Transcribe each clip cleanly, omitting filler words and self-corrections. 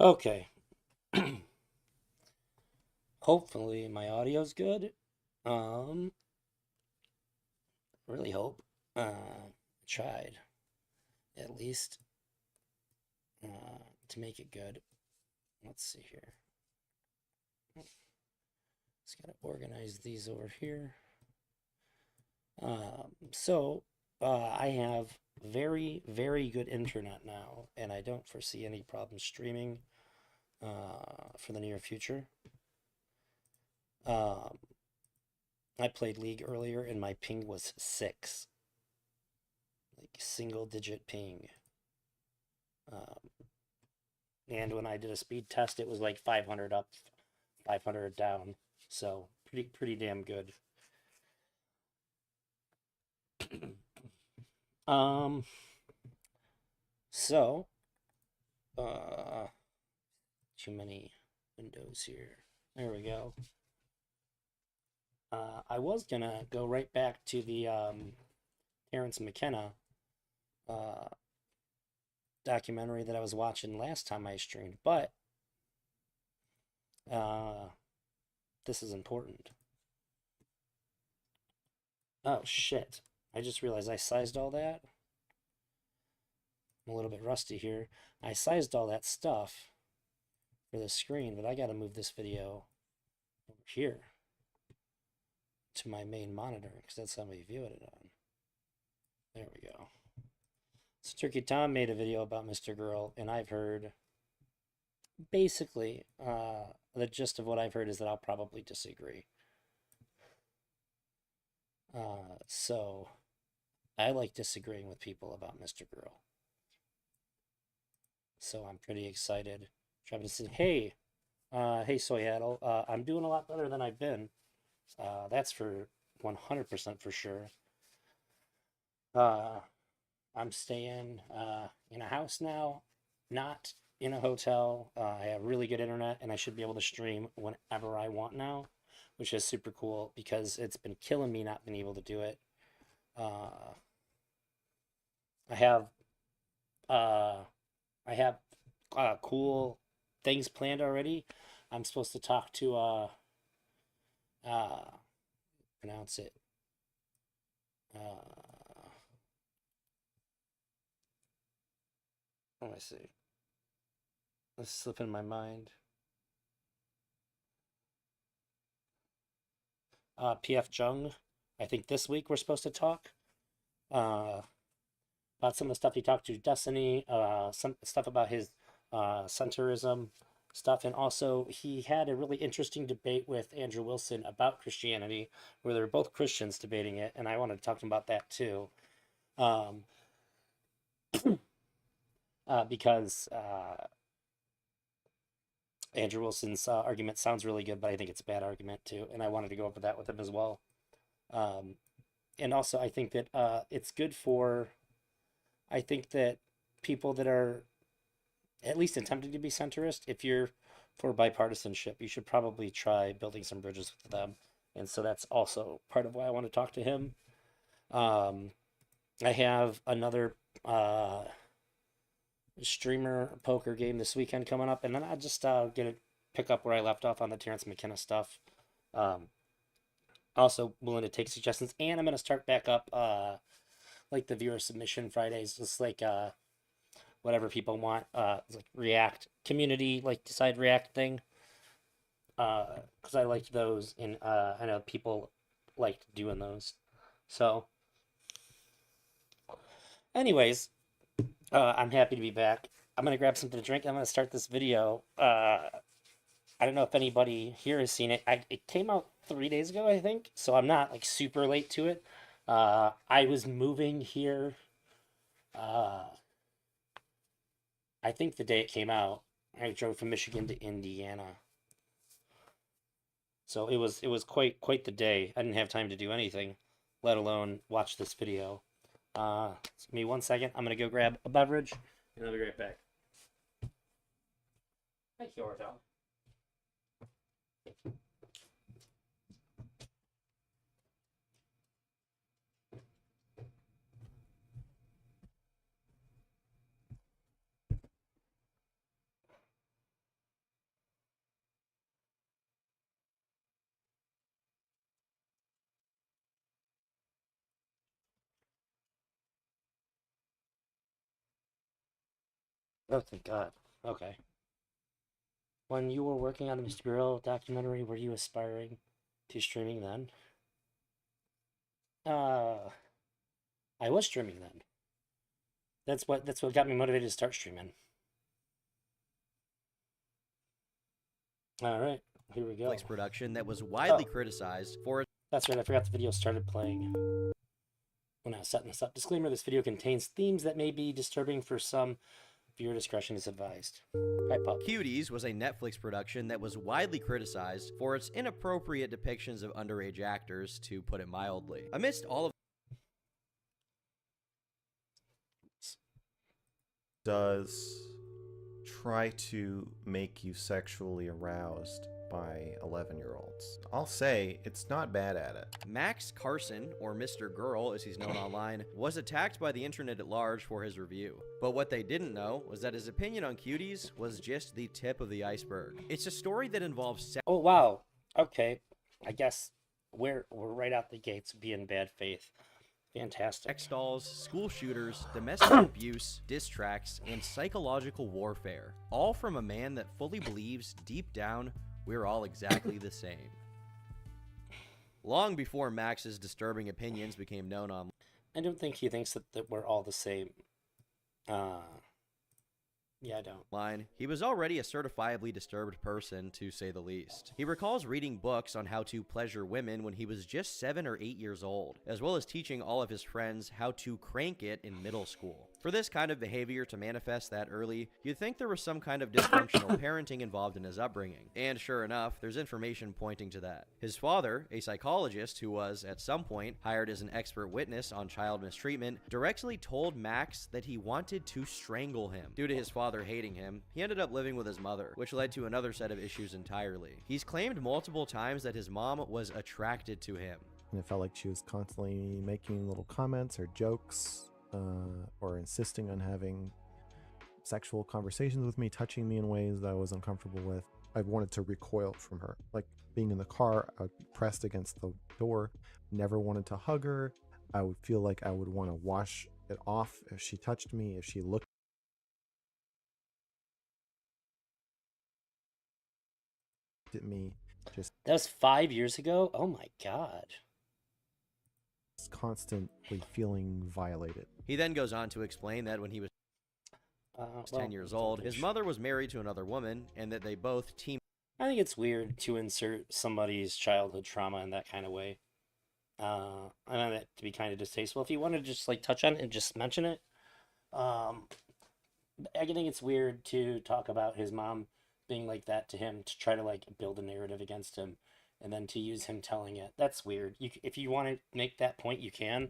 Okay. Hopefully my audio's good. Um, really hope. Tried at least to make it good. Let's see here. Just gotta organize these over here. I have very good internet now, and I don't foresee any problem streaming for the near future. Um, I played League earlier, and my ping was 6, like single digit ping. Um, and when I did a speed test, it was like 500 up, 500 down. So pretty damn good. Um, so uh, too many windows here. There we go. I was gonna go right back to the Terrence McKenna uh, documentary that I was watching last time I streamed, but uh, this is important. Oh shit! I just realized I sized all that. I'm a little bit rusty here. I sized all that stuff for the screen, but I gotta move this video over here to my main monitor because that's how we viewed it on. There we go. So Turkey Tom made a video about Mr. Girl, and I've heard basically the gist of what I've heard is that I'll probably disagree. So I like disagreeing with people about Mr. Girl. So I'm pretty excited. Travis said, "Hey, hey Soyadle, I'm doing a lot better than I've been. That's for 100% for sure. Uh, I'm staying in a house now, not in a hotel. I have really good internet, and I should be able to stream whenever I want now, which is super cool because it's been killing me not being able to do it. Uh, I have uh, I have cool things planned already. I'm supposed to talk to uh pronounce it. Let me see. Let's slip in my mind. PF Jung. I think this week we're supposed to talk uh, about some of the stuff he talked to Destiny, some stuff about his centerism stuff, and also he had a really interesting debate with Andrew Wilson about Christianity, where they're both Christians debating it, and I wanted to talk to him about that too, um, because Andrew Wilson's argument sounds really good, but I think it's a bad argument too, and I wanted to go over that with him as well. Um, and also, I think that it's good for, I think that people that are at least attempting to be centrist, if you're for bipartisanship, you should probably try building some bridges with them. And so that's also part of why I want to talk to him. Um, I have another streamer poker game this weekend coming up, and then I'll just get it pick up where I left off on the Terrence McKenna stuff. Um, Also willing to take suggestions, and I'm gonna start back up like the viewer submission Fridays, just like whatever people want, like React community, like decide React thing, because I liked those, and I know people liked doing those. So, anyways, I'm happy to be back. I'm gonna grab something to drink. I'm gonna start this video. I don't know if anybody here has seen it. It came out 3 days ago, I think, so I'm not like super late to it. I was moving here. Uh, I think the day it came out, I drove from Michigan to Indiana. So it was quite the day. I didn't have time to do anything, let alone watch this video. Give me 1 second. I'm gonna go grab a beverage, and I'll be right back. Thank you, Ortel. Oh, thank God. Okay. When you were working on the Mr. Girl documentary, were you aspiring to streaming then? Uh, I was streaming then. That's what got me motivated to start streaming. All right, here we go. Netflix production that was widely criticized for its That's right, I forgot the video started playing when I was setting this up. Disclaimer, this video contains themes that may be disturbing for some. Viewer discretion is advised. Hi, pup. Cuties was a Netflix production that was widely criticized for its inappropriate depictions of underage actors, to put it mildly. Amidst all of does try to make you sexually aroused by 11-year-olds. I'll say it's not bad at it. Max Carson, or Mr. Girl as he's known online, was attacked by the internet at large for his review. But what they didn't know was that his opinion on Cuties was just the tip of the iceberg. It's a story that involves Oh, wow. Okay. I guess we're right out the gates being bad faith. Fantastic. sex dolls, school shooters, domestic abuse, diss tracks, and psychological warfare. All from a man that fully believes, deep down, we're all exactly the same. Long before Max's disturbing opinions became known online, I don't think he thinks that we're all the same. Yeah, I don't. he was already a certifiably disturbed person, to say the least. He recalls reading books on how to pleasure women when he was just 7 or 8 years old, as well as teaching all of his friends how to crank it in middle school. For this kind of behavior to manifest that early, you'd think there was some kind of dysfunctional parenting involved in his upbringing. And sure enough, there's information pointing to that. His father, a psychologist who was, at some point, hired as an expert witness on child mistreatment, directly told Max that he wanted to strangle him. Due to his father hating him, he ended up living with his mother, which led to another set of issues entirely. He's claimed multiple times that his mom was attracted to him. And it felt like she was constantly making little comments or jokes, or insisting on having sexual conversations with me, touching me in ways that I was uncomfortable with. I wanted to recoil from her. Like being in the car, I would be pressed against the door, never wanted to hug her. I would feel like I would want to wash it off if she touched me, if she looked at me, just That was 5 years ago? Oh my God. constantly feeling violated. He then goes on to explain that when he was 10 years old, his mother was married to another woman, and that they both teamed I think it's weird to insert somebody's childhood trauma in that kind of way. I find that to be kind of distasteful. If you want to just like touch on it and just mention it, I think it's weird to talk about his mom being like that to him, to try to like build a narrative against him, and then to use him telling it. That's weird. If you want to make that point, you can,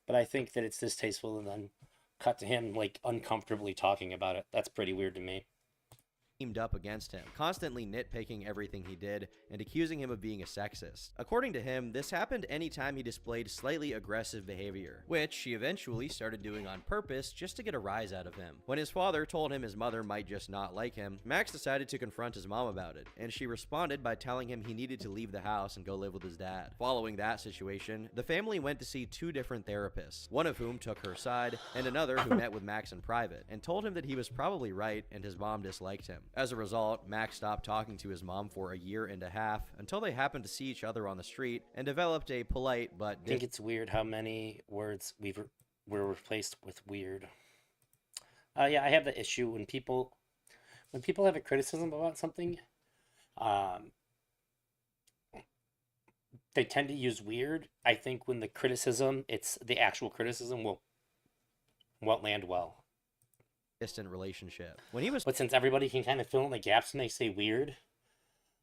but I think that it's distasteful and then cut to him like uncomfortably talking about it. That's pretty weird to me. up against him, constantly nitpicking everything he did and accusing him of being a sexist. According to him, this happened anytime he displayed slightly aggressive behavior, which he eventually started doing on purpose just to get a rise out of him. When his father told him his mother might just not like him, Max decided to confront his mom about it, and she responded by telling him he needed to leave the house and go live with his dad. Following that situation, the family went to see 2 different therapists, one of whom took her side, and another who met with Max in private, and told him that he was probably right and his mom disliked him. As a result, Max stopped talking to his mom for a year and a half until they happened to see each other on the street and developed a polite but I think it's weird how many words were replaced with weird. Yeah, I have the issue when people have a criticism about something, they tend to use weird. I think when the criticism, it's the actual criticism won't land well. distant relationship. When he was But since everybody can kind of fill in the gaps when they say weird,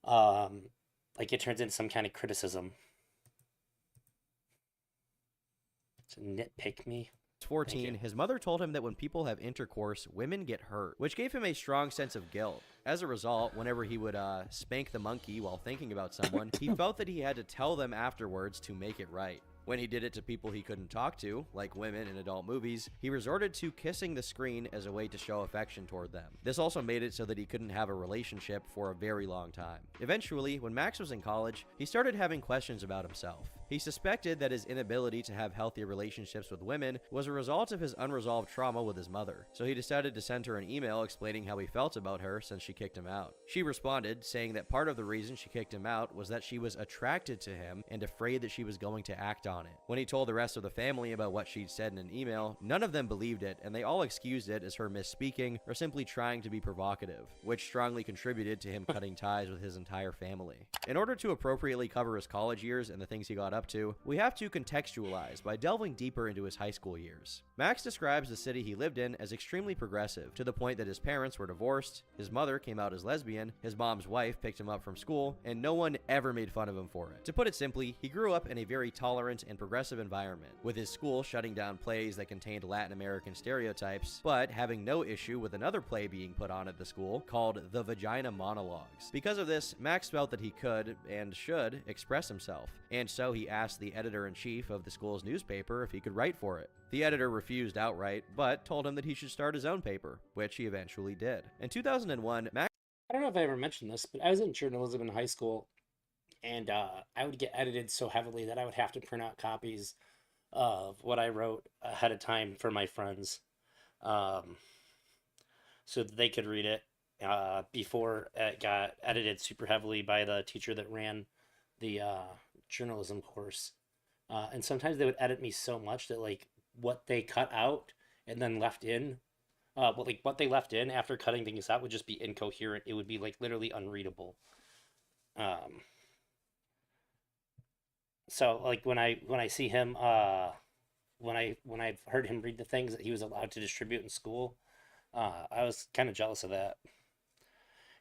like it turns into some kind of criticism. To nitpick me. 14, his mother told him that when people have intercourse, women get hurt, which gave him a strong sense of guilt. As a result, whenever he would spank the monkey while thinking about someone, he felt that he had to tell them afterwards to make it right. When he did it to people he couldn't talk to, like women in adult movies, he resorted to kissing the screen as a way to show affection toward them. This also made it so that he couldn't have a relationship for a very long time. Eventually, when Max was in college, he started having questions about himself. He suspected that his inability to have healthy relationships with women was a result of his unresolved trauma with his mother, so he decided to send her an email explaining how he felt about her since she kicked him out. She responded, saying that part of the reason she kicked him out was that she was attracted to him and afraid that she was going to act on it. When he told the rest of the family about what she'd said in an email, none of them believed it, and they all excused it as her misspeaking or simply trying to be provocative, which strongly contributed to him cutting ties with his entire family. In order to appropriately cover his college years and the things he got up to, we have to contextualize by delving deeper into his high school years. Max describes the city he lived in as extremely progressive, to the point that his parents were divorced, his mother came out as lesbian, his mom's wife picked him up from school, and no one ever made fun of him for it. To put it simply, he grew up in a very tolerant and progressive environment, with his school shutting down plays that contained Latin American stereotypes, but having no issue with another play being put on at the school called The Vagina Monologues. Because of this, Max felt that he could, and should, express himself, and so he asked the editor-in-chief of the school's newspaper if he could write for it. The editor refused outright, but told him that he should start his own paper, which he eventually did. In 2001, Max I don't know if I ever mentioned this, but I was in journalism in high school, and I would get edited so heavily that I would have to print out copies of what I wrote ahead of time for my friends, so that they could read it before it got edited super heavily by the teacher that ran the journalism course. And sometimes they would edit me so much that like what they cut out and then left in, what they left in after cutting things out would just be incoherent. It would be like literally unreadable. Um, so like when I see him, when I've heard him read the things that he was allowed to distribute in school, I was kind of jealous of that.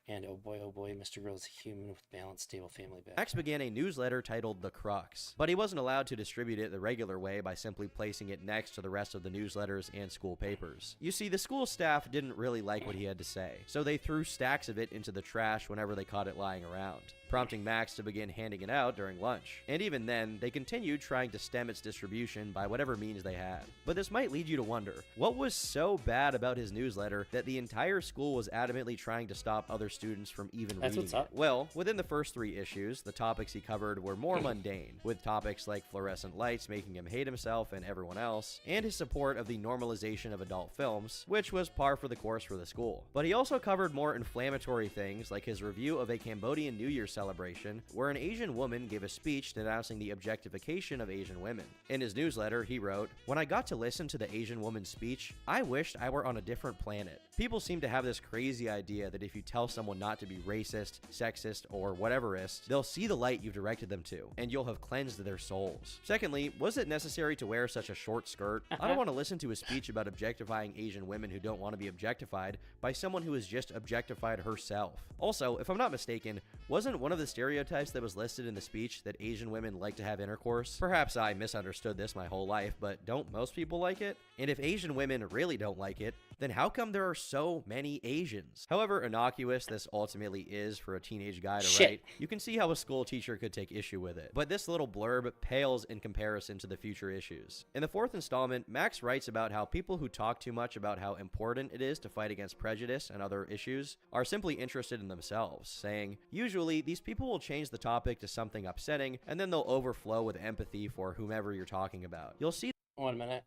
And oh boy, Mr. Girl is a human with balanced, stable family background. Max began a newsletter titled The Crux, but he wasn't allowed to distribute it the regular way by simply placing it next to the rest of the newsletters and school papers. You see, the school staff didn't really like what he had to say, so they threw stacks of it into the trash whenever they caught it lying around, prompting Max to begin handing it out during lunch. And even then, they continued trying to stem its distribution by whatever means they had. But this might lead you to wonder, what was so bad about his newsletter that the entire school was adamantly trying to stop other students from even That's reading what's up. it? Well, within the first 3 issues, the topics he covered were more mundane, with topics like fluorescent lights making him hate himself and everyone else, and his support of the normalization of adult films, which was par for the course for the school. But he also covered more inflammatory things like his review of a Cambodian New Year celebration, where an Asian woman gave a speech denouncing the objectification of Asian women. In his newsletter, he wrote, "When I got to listen to the Asian woman's speech, I wished I were on a different planet. People seem to have this crazy idea that if you tell someone not to be racist, sexist, or whateverist, they'll see the light you've directed them to, and you'll have cleansed their souls. Secondly, was it necessary to wear such a short skirt? I don't want to listen to a speech about objectifying Asian women who don't want to be objectified by someone who has just objectified herself. Also, if I'm not mistaken, wasn't one of the stereotypes that was listed in the speech that Asian women like to have intercourse? Perhaps I misunderstood this my whole life, but don't most people like it? And if Asian women really don't like it, then how come there are so many Asians? However innocuous this ultimately is for a teenage guy to write, you can see how a school teacher could take issue with it. But this little blurb pales in comparison to the future issues. In the 4th installment, Max writes about how people who talk too much about how important it is to fight against prejudice and other issues are simply interested in themselves, saying, usually these people will change the topic to something upsetting, and then they'll overflow with empathy for whomever you're talking about. You'll see 1 minute.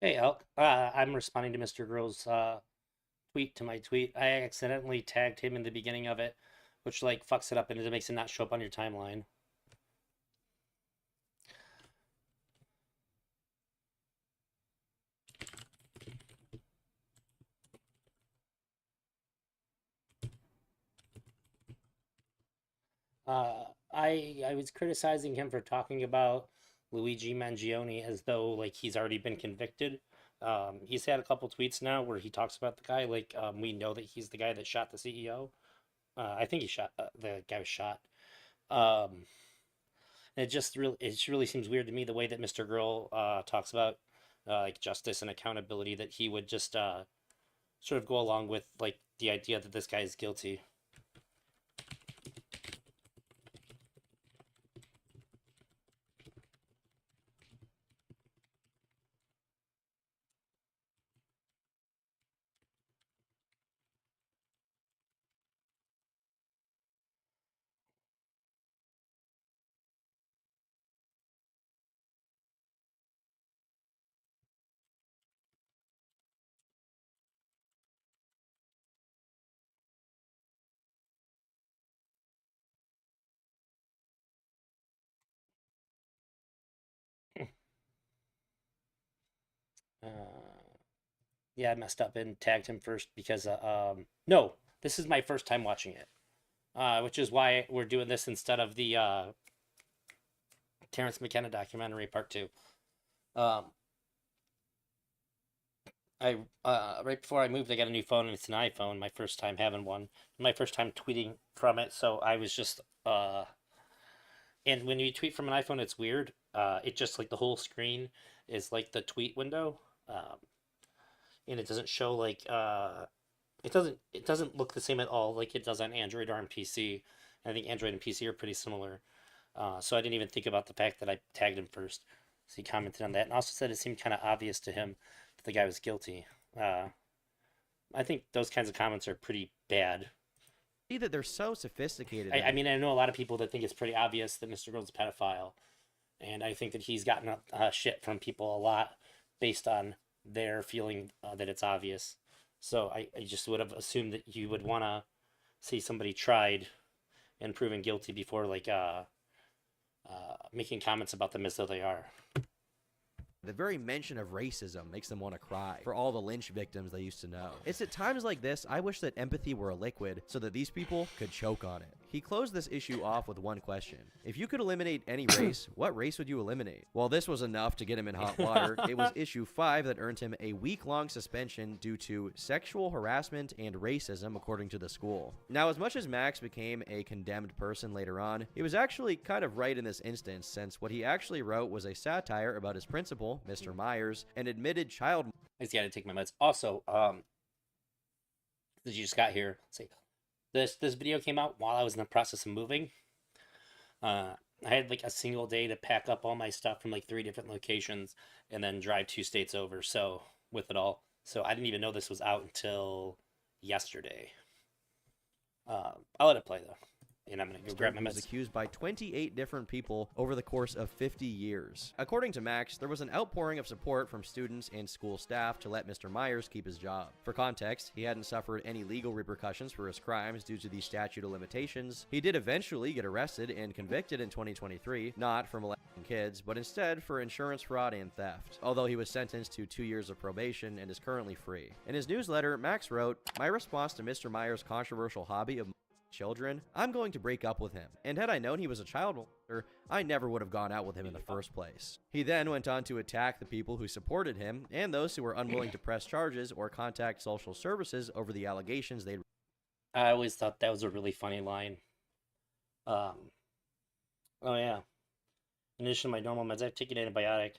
Hey, Elk. I'm responding to Mr. Girl's tweet to my tweet. I accidentally tagged him in the beginning of it, which like fucks it up and it makes it not show up on your timeline. I was criticizing him for talking about Luigi Mangione as though like he's already been convicted. He's had a couple tweets now where he talks about the guy like we know that he's the guy that shot the CEO. I think he shot the guy was shot. Um, And it just really seems weird to me the way that Mr. Girl talks about like justice and accountability, that he would just sort of go along with like the idea that this guy is guilty. Uh, yeah, I messed up and tagged him first because no, this is my first time watching it, which is why we're doing this instead of the Terrence McKenna documentary part two. Um, I right before I moved, I got a new phone and it's an iPhone. My first time having one, my first time tweeting from it. So I was just and when you tweet from an iPhone, it's weird. It just like the whole screen is like the tweet window, and it doesn't show like it doesn't look the same at all like it does on Android or on PC. I think Android and PC are pretty similar. So I didn't even think about the fact that I tagged him first. So he commented on that and also said it seemed kind of obvious to him that the guy was guilty. I think those kinds of comments are pretty bad. See that they're so sophisticated. I mean, I know a lot of people that think it's pretty obvious that Mr. Girl's a pedophile, and I think that he's gotten shit from people a lot based on their feeling that it's obvious. So I just would have assumed that you would want to see somebody tried and proven guilty before like making comments about them as though they are. The very mention of racism makes them want to cry for all the lynch victims they used to know. It's at times like this I wish that empathy were a liquid so that these people could choke on it. He closed this issue off with one question. If you could eliminate any race, what race would you eliminate? Well, this was enough to get him in hot water. It was issue 5 that earned him a week-long suspension due to sexual harassment and racism, according to the school. Now, as much as Max became a condemned person later on, he was actually kind of right in this instance, since what he actually wrote was a satire about his principal, Mr. Myers, and admitted child... I just got to take my meds. Also, that you just got here, let's see. This video came out while I was in the process of moving. I had like a single day to pack up all my stuff from like 3 different locations and then drive 2 states over. So with it all, so I didn't even know this was out until yesterday. I'll let it play though, and I'm gonna go grab my meds. Was accused by 28 different people over the course of 50 years. According to Max, there was an outpouring of support from students and school staff to let Mr. Myers keep his job. For context, he hadn't suffered any legal repercussions for his crimes due to the statute of limitations. He did eventually get arrested and convicted in 2023, not for molesting kids, but instead for insurance fraud and theft, although he was sentenced to 2 years of probation and is currently free. In his newsletter, Max wrote, "My response to Mr. Myers' controversial hobby of children, I'm going to break up with him, and had I known he was a child molester, I never would have gone out with him in the first place." He then went on to attack the people who supported him and those who were unwilling to press charges or contact social services over the allegations they'd... I always thought that was a really funny line. Oh yeah. In addition to my normal meds, I've taken an antibiotic.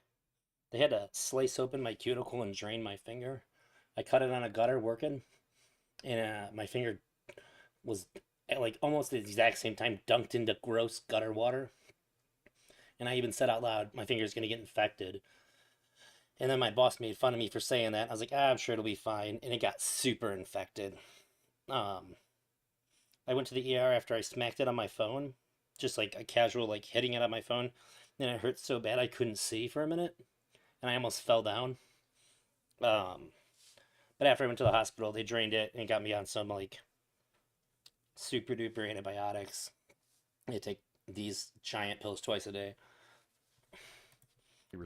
They had to slice open my cuticle and drain my finger. I cut it on a gutter working, and my finger was at like almost the exact same time dunked into gross gutter water. And I even said out loud, my finger's going to get infected. And then my boss made fun of me for saying that. I was like, I'm sure it'll be fine. And it got super infected. I went to the ER after I smacked it on my phone. Just like a casual like hitting it on my phone. And it hurt so bad I couldn't see for a minute. And I almost fell down. But after I went to the hospital, they drained it and got me on some like super duper antibiotics. I take these giant pills twice a day.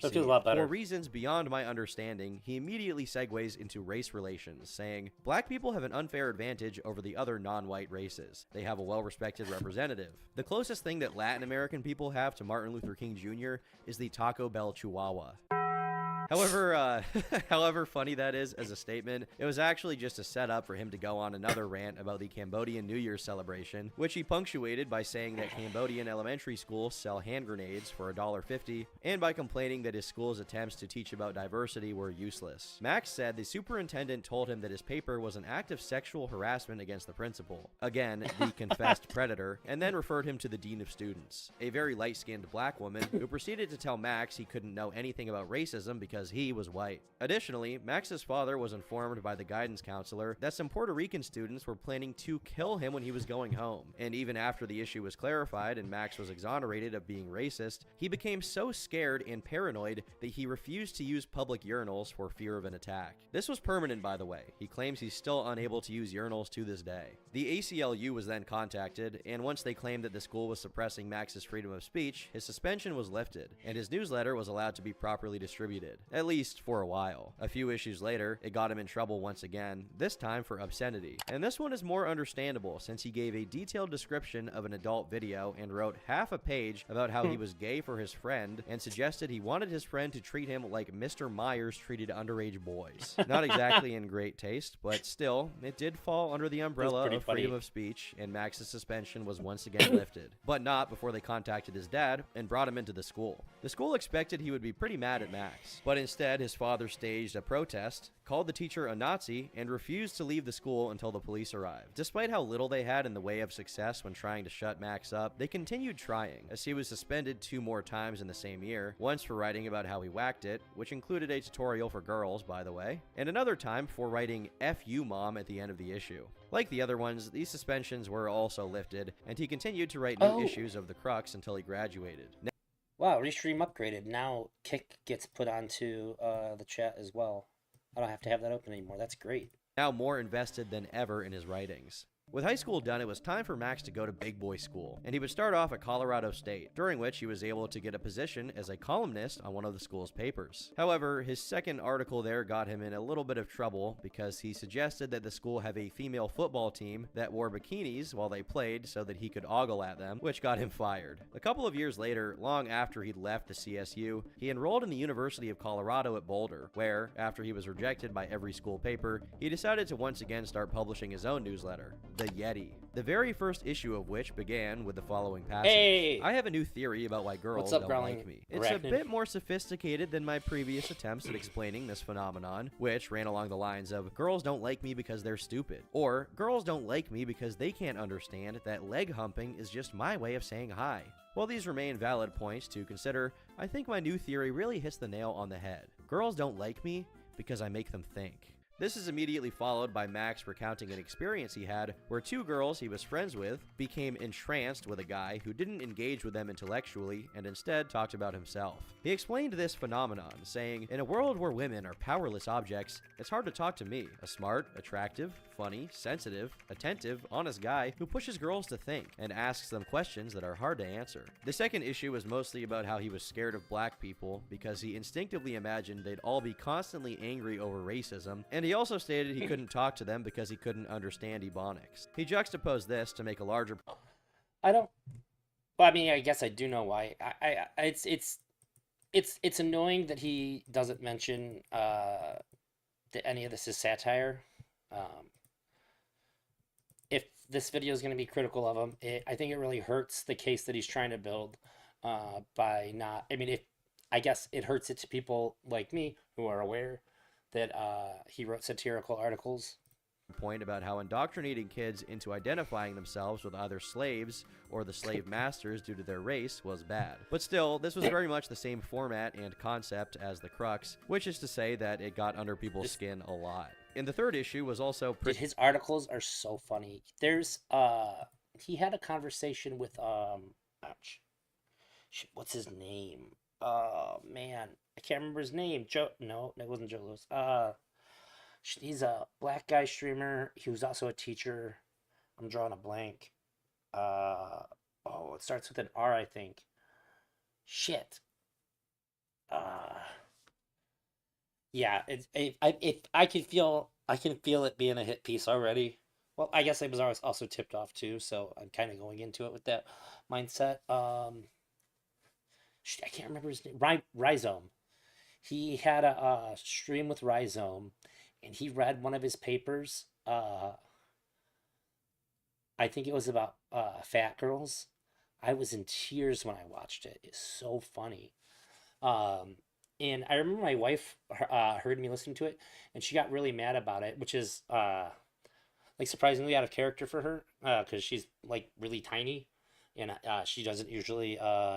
That feels a lot better. For reasons beyond my understanding, he immediately segues into race relations, saying, "Black people have an unfair advantage over the other non-white races. They have a well-respected representative. The closest thing that Latin American people have to Martin Luther King Jr. is the Taco Bell Chihuahua." However funny that is as a statement, it was actually just a setup for him to go on another rant about the Cambodian New Year celebration, which he punctuated by saying that Cambodian elementary schools sell hand grenades for $1.50, and by complaining that his school's attempts to teach about diversity were useless. Max said the superintendent told him that his paper was an act of sexual harassment against the principal, again, the confessed predator, and then referred him to the dean of students, a very light-skinned black woman who proceeded to tell Max he couldn't know anything about racism because he was white. Additionally, Max's father was informed by the guidance counselor that some Puerto Rican students were planning to kill him when he was going home, and even after the issue was clarified and Max was exonerated of being racist, he became so scared and paranoid that he refused to use public urinals for fear of an attack. This was permanent, by the way. He claims he's still unable to use urinals to this day. The ACLU was then contacted, and once they claimed that the school was suppressing Max's freedom of speech, his suspension was lifted, and his newsletter was allowed to be properly distributed, at least for a while. A few issues later, it got him in trouble once again, this time for obscenity. And this one is more understandable since he gave a detailed description of an adult video and wrote half a page about how he was gay for his friend and suggested he wanted his friend to treat him like Mr. Myers treated underage boys. Not exactly in great taste, but still, it did fall under the umbrella of freedom of speech, and Max's suspension was once again lifted. But not before they contacted his dad and brought him into the school. The school expected he would be pretty mad at Max, but instead his father staged a protest, called the teacher a Nazi, and refused to leave the school until the police arrived. Despite how little they had in the way of success when trying to shut Max up, they continued trying, as he was suspended 2 more times in the same year, once for writing about how he whacked it, which included a tutorial for girls, by the way, and another time for writing "F you, Mom" at the end of the issue. Like the other ones, these suspensions were also lifted, and he continued to write new issues of The Crux until he graduated. Wow, Restream upgraded. Now Kick gets put onto the chat as well. I don't have to have that open anymore. That's great. Now more invested than ever in his writings. With high school done, it was time for Max to go to big boy school, and he would start off at Colorado State, during which he was able to get a position as a columnist on one of the school's papers. However, his second article there got him in a little bit of trouble because he suggested that the school have a female football team that wore bikinis while they played so that he could ogle at them, which got him fired. A couple of years later, long after he'd left the CSU, he enrolled in the University of Colorado at Boulder, where, after he was rejected by every school paper, he decided to once again start publishing his own newsletter, The Yeti, the very first issue of which began with the following passage. Hey! I have a new theory about why girls What's up, don't growling like me. It's arachnid? a bit more sophisticated than my previous attempts at explaining this phenomenon, which ran along the lines of, girls don't like me because they're stupid, or girls don't like me because they can't understand that leg humping is just my way of saying hi. While these remain valid points to consider, I think my new theory really hits the nail on the head. Girls don't like me because I make them think. This is immediately followed by Max recounting an experience he had where 2 girls he was friends with became entranced with a guy who didn't engage with them intellectually and instead talked about himself. He explained this phenomenon, saying, "In a world where women are powerless objects, it's hard to talk to me, a smart, attractive, funny, sensitive, attentive, honest guy who pushes girls to think and asks them questions that are hard to answer." The second issue was mostly about how he was scared of black people because he instinctively imagined they'd all be constantly angry over racism, and he also stated he couldn't talk to them because he couldn't understand ebonics. He juxtaposed this to make a larger I don't. Well, I mean, I guess I do know why. It's annoying that he doesn't mention that any of this is satire. If this video is going to be critical of him, I think it really hurts the case that he's trying to build by not. I mean, I guess it hurts it to people like me who are aware that he wrote satirical articles. Point about how indoctrinating kids into identifying themselves with either slaves or the slave masters due to their race was bad. But still, this was very much the same format and concept as The Crux, which is to say that it got under people's skin a lot. In the third issue was also Dude, his articles are so funny. There's he had a conversation with ouch. Shit, what's his name? Oh man, I can't remember his name. Joe? No, it wasn't Joe Lewis. He's a black guy streamer. He was also a teacher. I'm drawing a blank. Oh, it starts with an R, I think. Shit. Yeah. I can feel it being a hit piece already. Well, I guess I was also tipped off too, so I'm kind of going into it with that mindset. I can't remember his name. Rhizome. he had a stream with Rhizome, and he read one of his papers. I think it was about fat girls. I was in tears when I watched it. It's so funny. Um, and I remember my wife heard me listen to it, and she got really mad about it, which is like surprisingly out of character for her, because she's like really tiny, and she doesn't usually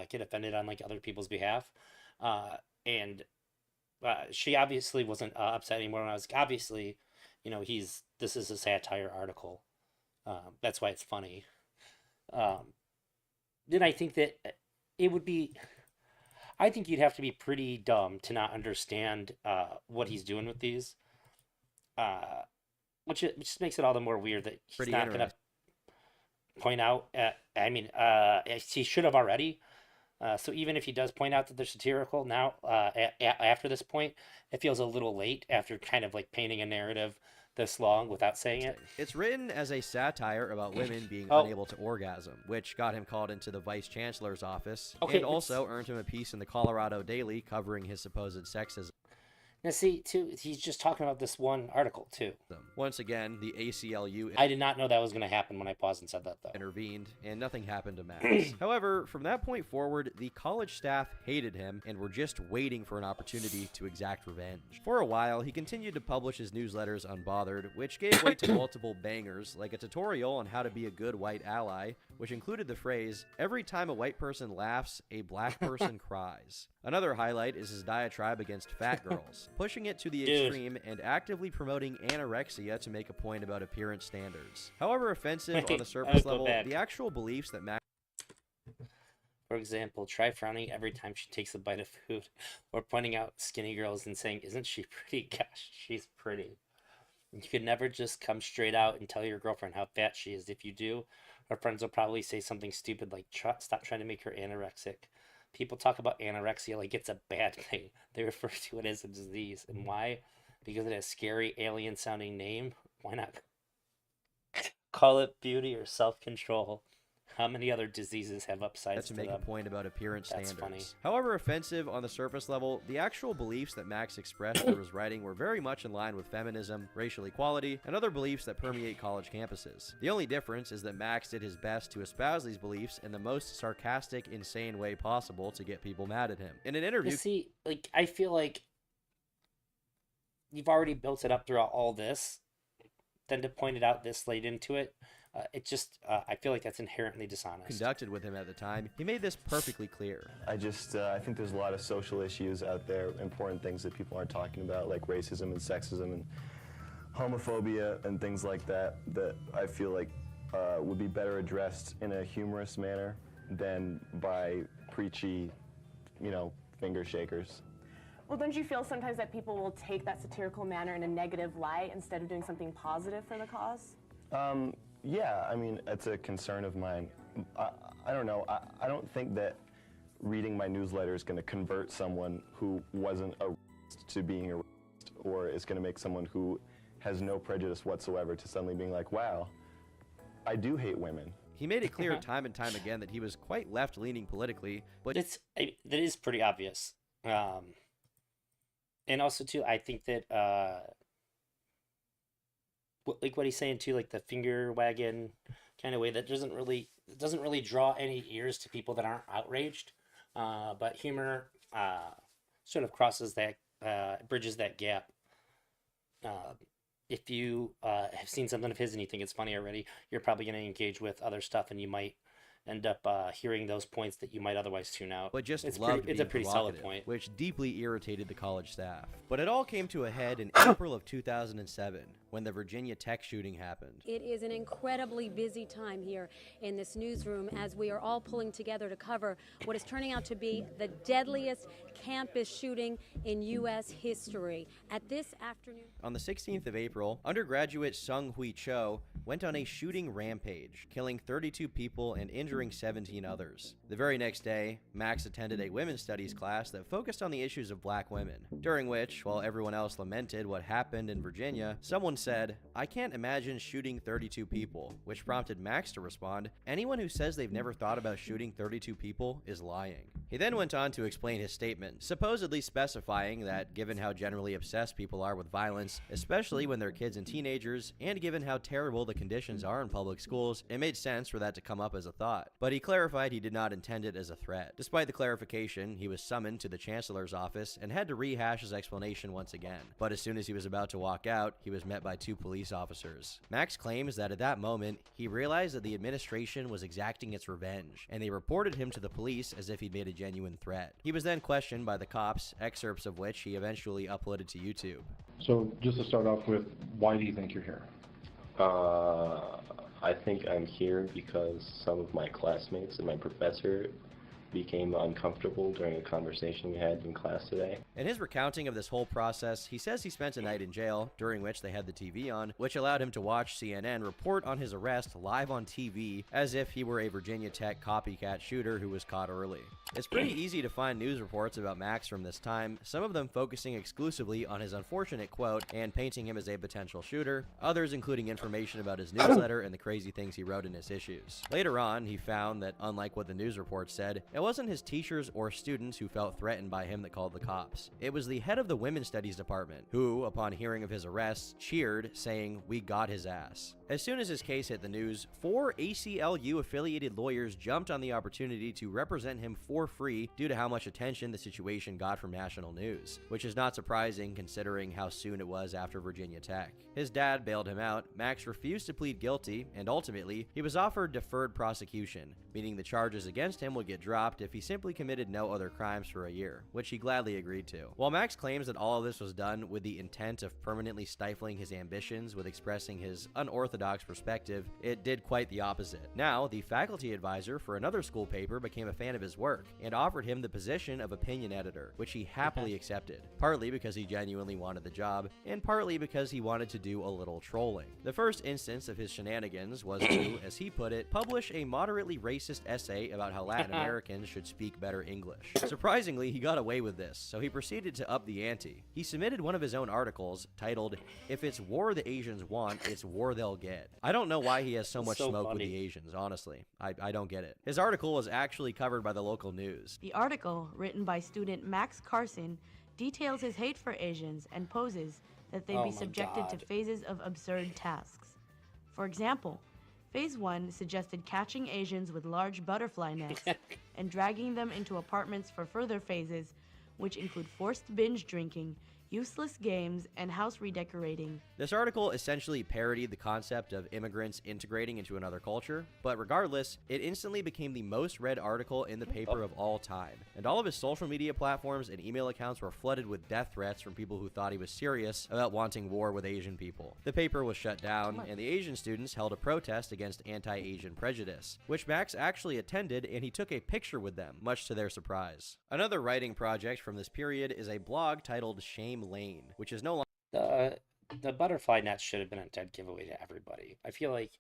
get offended on like other people's behalf. And she obviously wasn't upset anymore when I was obviously, he's this is a satire article. That's why it's funny. Um, then I think that it would be. I think you'd have to be pretty dumb to not understand what he's doing with these, uh, which just makes it all the more weird that he's Pretty not going interesting. to point out. I mean, he should have already. So even if he does point out that they're satirical now, after this point, it feels a little late after kind of like painting a narrative this long without saying it. It's written as a satire about women being Oh, unable to orgasm, which got him called into the vice chancellor's office, okay. and also earned him a piece in the Colorado Daily covering his supposed sexism. Now see, too, he's just talking about this one article too. Once again, the ACLU I did not know that was going to happen when I paused and said that though. intervened, and nothing happened to Max. However, from that point forward, the college staff hated him and were just waiting for an opportunity to exact revenge. For a while, he continued to publish his newsletters unbothered, which gave way to multiple bangers, like a tutorial on how to be a good white ally, which included the phrase, "Every time a white person laughs, a black person cries." Another highlight is his diatribe against fat girls, pushing it to the Dude. extreme and actively promoting anorexia to make a point about appearance standards. However offensive on the Wait, surface go level, back. the actual beliefs that Max For example, try frowning every time she takes a bite of food, or pointing out skinny girls and saying, "Isn't she pretty?" Gosh, she's pretty. You could never just come straight out and tell your girlfriend how fat she is. If you do, her friends will probably say something stupid like, "Stop trying to make her anorexic." People talk about anorexia like it's a bad thing. They refer to it as a disease. And why? Because it has a scary alien sounding name. Why not call it beauty or self-control? How many other diseases have upsides to to make a them? point about appearance That's standards. funny. However offensive on the surface level, the actual beliefs that Max expressed through his writing were very much in line with feminism, racial equality, and other beliefs that permeate college campuses. The only difference is that Max did his best to espouse these beliefs in the most sarcastic, insane way possible to get people mad at him. In an You interview see, like, I feel like you've already built it up throughout all this, then to point it out this late into it, it just, I feel like that's inherently dishonest. conducted with him at the time, he made this perfectly clear. I think there's a lot of social issues out there, important things that people aren't talking about, like racism and sexism and homophobia and things like that, that I feel like would be better addressed in a humorous manner than by preachy, finger shakers. Well, don't you feel sometimes that people will take that satirical manner in a negative light instead of doing something positive for the cause? Yeah, I mean, it's a concern of mine. I don't know. I don't think that reading my newsletter is going to convert someone who wasn't a racist to being a racist, or it's going to make someone who has no prejudice whatsoever to suddenly being like, wow, I do hate women. He made it clear time and time again that he was quite left-leaning politically, but That is pretty obvious. And also, too, I think that, like what he's saying, too, like the finger wagging kind of way, that doesn't really draw any ears to people that aren't outraged. But humor sort of crosses that, bridges that gap. If you have seen something of his and you think it's funny already, you're probably going to engage with other stuff, and you might end up hearing those points that you might otherwise tune out. just it's loved it's being a pretty solid provocative, point. which deeply irritated the college staff. But it all came to a head in April of 2007, when the Virginia Tech shooting happened. It is an incredibly busy time here in this newsroom as we are all pulling together to cover what is turning out to be the deadliest campus shooting in U.S. history. At this afternoon... On the 16th of April, undergraduate Sung Hui Cho went on a shooting rampage, killing 32 people and injuring 17 others. The very next day, Max attended a women's studies class that focused on the issues of black women, during which, while everyone else lamented what happened in Virginia, someone said, "I can't imagine shooting 32 people," which prompted Max to respond, "Anyone who says they've never thought about shooting 32 people is lying." He then went on to explain his statement, supposedly specifying that given how generally obsessed people are with violence, especially when they're kids and teenagers, and given how terrible the conditions are in public schools, it made sense for that to come up as a thought. But he clarified he did not intend it as a threat. Despite the clarification, he was summoned to the Chancellor's office and had to rehash his explanation once again. But as soon as he was about to walk out, he was met by 2 police officers. Max claims that at that moment, he realized that the administration was exacting its revenge, and they reported him to the police as if he'd made a genuine threat. He was then questioned by the cops, excerpts of which he eventually uploaded to YouTube. So just to start off with, why do you think you're here? I think I'm here because some of my classmates and my professor became uncomfortable during a conversation we had in class today. In his recounting of this whole process, he says he spent a night in jail, during which they had the TV on, which allowed him to watch CNN report on his arrest live on TV as if he were a Virginia Tech copycat shooter who was caught early. It's pretty easy to find news reports about Max from this time, some of them focusing exclusively on his unfortunate quote and painting him as a potential shooter, others including information about his newsletter and the crazy things he wrote in his issues. Later on, he found that unlike what the news reports said, it wasn't his teachers or students who felt threatened by him that called the cops. It was the head of the Women's Studies department, who, upon hearing of his arrest, cheered, saying, "We got his ass." As soon as his case hit the news, 4 ACLU-affiliated lawyers jumped on the opportunity to represent him for free due to how much attention the situation got from national news, which is not surprising considering how soon it was after Virginia Tech. His dad bailed him out, Max refused to plead guilty, and ultimately, he was offered deferred prosecution, meaning the charges against him would get dropped if he simply committed no other crimes for a year, which he gladly agreed to. While Max claims that all of this was done with the intent of permanently stifling his ambitions with expressing his unorthodox perspective, it did quite the opposite. Now, the faculty advisor for another school paper became a fan of his work and offered him the position of opinion editor, which he happily accepted, partly because he genuinely wanted the job, and partly because he wanted to do a little trolling. The first instance of his shenanigans was to, as he put it, publish a moderately racist essay about how Latin Americans should speak better English. Surprisingly, he got away with this, so he proceeded to up the ante. He submitted one of his own articles titled, "If it's war the Asians want, it's war they'll get." I don't know why he has so much smoke with the Asians, honestly. I don't get it. His article was actually covered by the local news. The article, written by student Max Carson, details his hate for Asians and poses that they be subjected to phases of absurd tasks. For example, Phase 1 suggested catching Asians with large butterfly nets and dragging them into apartments for further phases, which include forced binge drinking, useless games, and house redecorating. This article essentially parodied the concept of immigrants integrating into another culture, but regardless, it instantly became the most read article in the paper of all time, and all of his social media platforms and email accounts were flooded with death threats from people who thought he was serious about wanting war with Asian people. The paper was shut down, and the Asian students held a protest against anti-Asian prejudice, which Max actually attended, and he took a picture with them, much to their surprise. Another writing project from this period is a blog titled Shame Lane, which is no longer The butterfly net should have been a dead giveaway to everybody. I feel like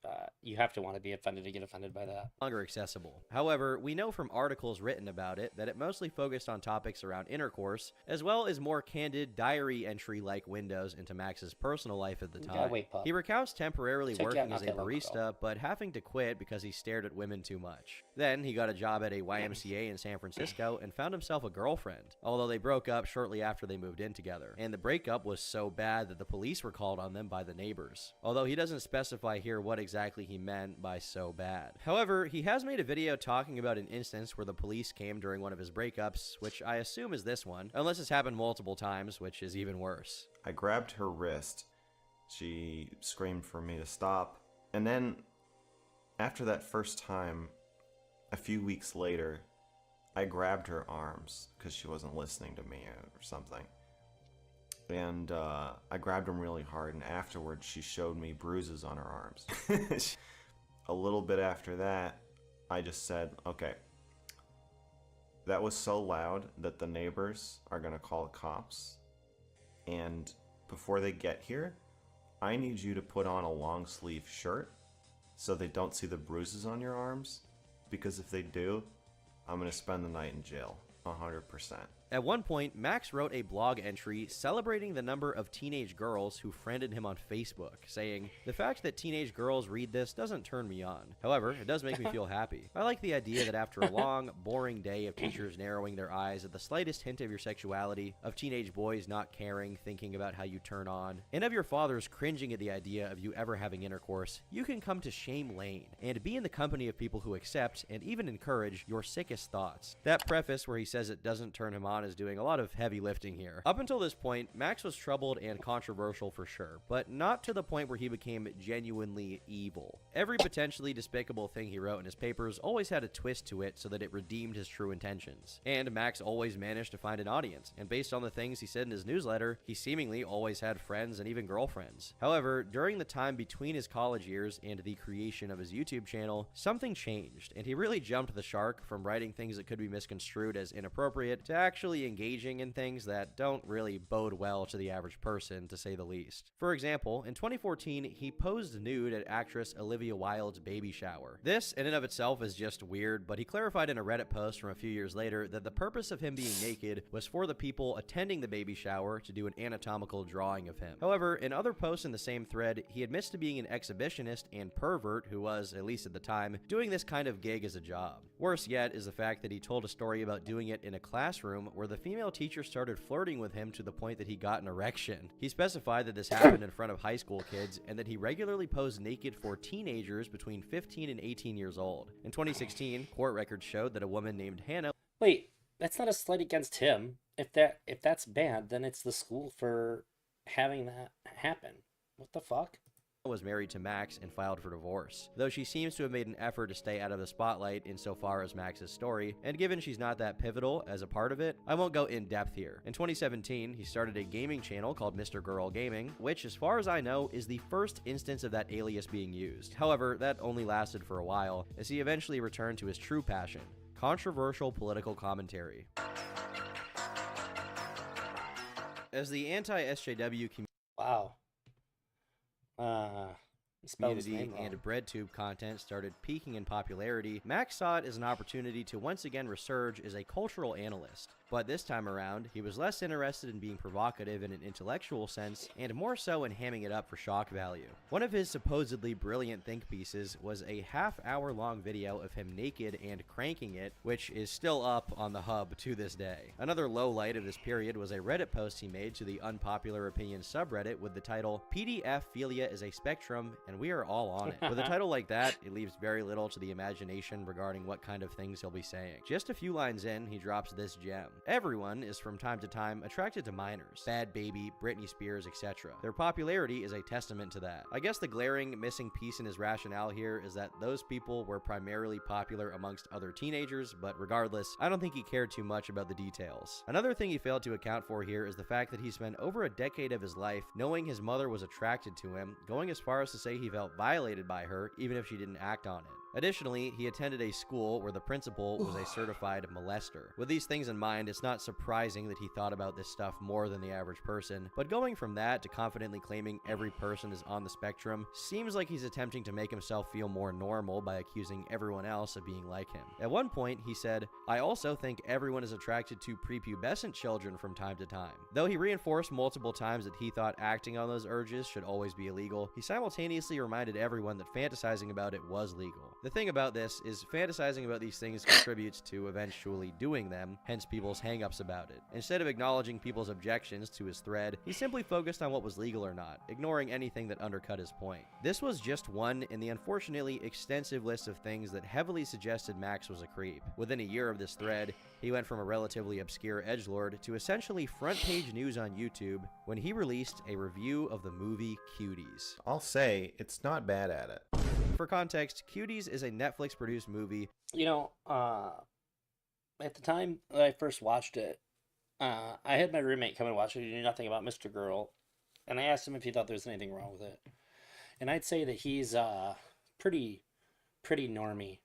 you have to want to be offended to get offended by that. longer accessible. However, we know from articles written about it that it mostly focused on topics around intercourse, as well as more candid diary entry-like windows into Max's personal life at the time. He recounts temporarily working as a barista, but having to quit because he stared at women too much. Then he got a job at a YMCA in San Francisco and found himself a girlfriend, although they broke up shortly after they moved in together. And the breakup was so bad that the police were called on them by the neighbors, although he doesn't specify here what exactly he meant by so bad. However, he has made a video talking about an instance where the police came during one of his breakups, which I assume is this one, unless it's happened multiple times, which is even worse. I grabbed her wrist. She screamed for me to stop. And then, after that first time, a few weeks later, I grabbed her arms because she wasn't listening to me or something. And I grabbed them really hard, and afterwards she showed me bruises on her arms. A little bit after that, I just said, okay, that was so loud that the neighbors are going to call the cops. And before they get here, I need you to put on a long sleeve shirt so they don't see the bruises on your arms. Because if they do, I'm going to spend the night in jail, 100%. At one point, Max wrote a blog entry celebrating the number of teenage girls who friended him on Facebook, saying, "The fact that teenage girls read this doesn't turn me on. However, it does make me feel happy. I like the idea that after a long, boring day of teachers narrowing their eyes at the slightest hint of your sexuality, of teenage boys not caring, thinking about how you turn on, and of your fathers cringing at the idea of you ever having intercourse, you can come to Shame Lane and be in the company of people who accept and even encourage your sickest thoughts." That preface where he says it doesn't turn him on is doing a lot of heavy lifting here. Up until this point, Max was troubled and controversial for sure, but not to the point where he became genuinely evil. Every potentially despicable thing he wrote in his papers always had a twist to it so that it redeemed his true intentions. And Max always managed to find an audience, and based on the things he said in his newsletter, he seemingly always had friends and even girlfriends. However, during the time between his college years and the creation of his YouTube channel, something changed, and he really jumped the shark from writing things that could be misconstrued as inappropriate to actually engaging in things that don't really bode well to the average person, to say the least. For example, in 2014, he posed nude at actress Olivia Wilde's baby shower. This, in and of itself, is just weird, but he clarified in a Reddit post from a few years later that the purpose of him being naked was for the people attending the baby shower to do an anatomical drawing of him. However, in other posts in the same thread, he admits to being an exhibitionist and pervert who was, at least at the time, doing this kind of gig as a job. Worse yet is the fact that he told a story about doing it in a classroom where the female teacher started flirting with him to the point that he got an erection. He specified that this happened in front of high school kids and that he regularly posed naked for teenagers between 15 and 18 years old. In 2016, court records showed that a woman named Hannah— Wait, that's not a slight against him. If that's bad, then it's the school for having that happen. What the fuck? was married to Max and filed for divorce, though she seems to have made an effort to stay out of the spotlight insofar as Max's story, and given she's not that pivotal as a part of it, I won't go in depth here. In 2017, he started a gaming channel called mrgirl Gaming, which, as far as I know, is the first instance of that alias being used. However, that only lasted for a while, as he eventually returned to his true passion: controversial political commentary. As the anti-SJW Wow. community and BreadTube content started peaking in popularity, Max saw it as an opportunity to once again resurge as a cultural analyst. But this time around, he was less interested in being provocative in an intellectual sense, and more so in hamming it up for shock value. One of his supposedly brilliant think pieces was a half-hour-long video of him naked and cranking it, which is still up on the hub to this day. Another low light of this period was a Reddit post he made to the unpopular opinion subreddit with the title, "PDF Philia is a Spectrum, and we are all on it." With a title like that, it leaves very little to the imagination regarding what kind of things he'll be saying. Just a few lines in, he drops this gem. Everyone is from time to time attracted to minors, Bad Baby, Britney Spears, etc. Their popularity is a testament to that. I guess the glaring missing piece in his rationale here is that those people were primarily popular amongst other teenagers, but regardless, I don't think he cared too much about the details. Another thing he failed to account for here is the fact that he spent over a decade of his life knowing his mother was attracted to him, going as far as to say he felt violated by her even if she didn't act on it. Additionally, he attended a school where the principal was a certified molester. With these things in mind, it's not surprising that he thought about this stuff more than the average person, but going from that to confidently claiming every person is on the spectrum seems like he's attempting to make himself feel more normal by accusing everyone else of being like him. At one point, he said, "I also think everyone is attracted to prepubescent children from time to time." Though he reinforced multiple times that he thought acting on those urges should always be illegal, he simultaneously reminded everyone that fantasizing about it was legal. The thing about this is fantasizing about these things contributes to eventually doing them, hence people's hang-ups about it. Instead of acknowledging people's objections to his thread, he simply focused on what was legal or not, ignoring anything that undercut his point. This was just one in the unfortunately extensive list of things that heavily suggested Max was a creep. Within a year of this thread, he went from a relatively obscure edgelord to essentially front-page news on YouTube when he released a review of the movie Cuties. I'll say, it's not bad at it. For context, Cuties is a Netflix-produced movie. You know, at the time that I first watched it, I had my roommate come and watch it. He knew nothing about mrgirl, and I asked him if he thought there was anything wrong with it. And I'd say that he's pretty normie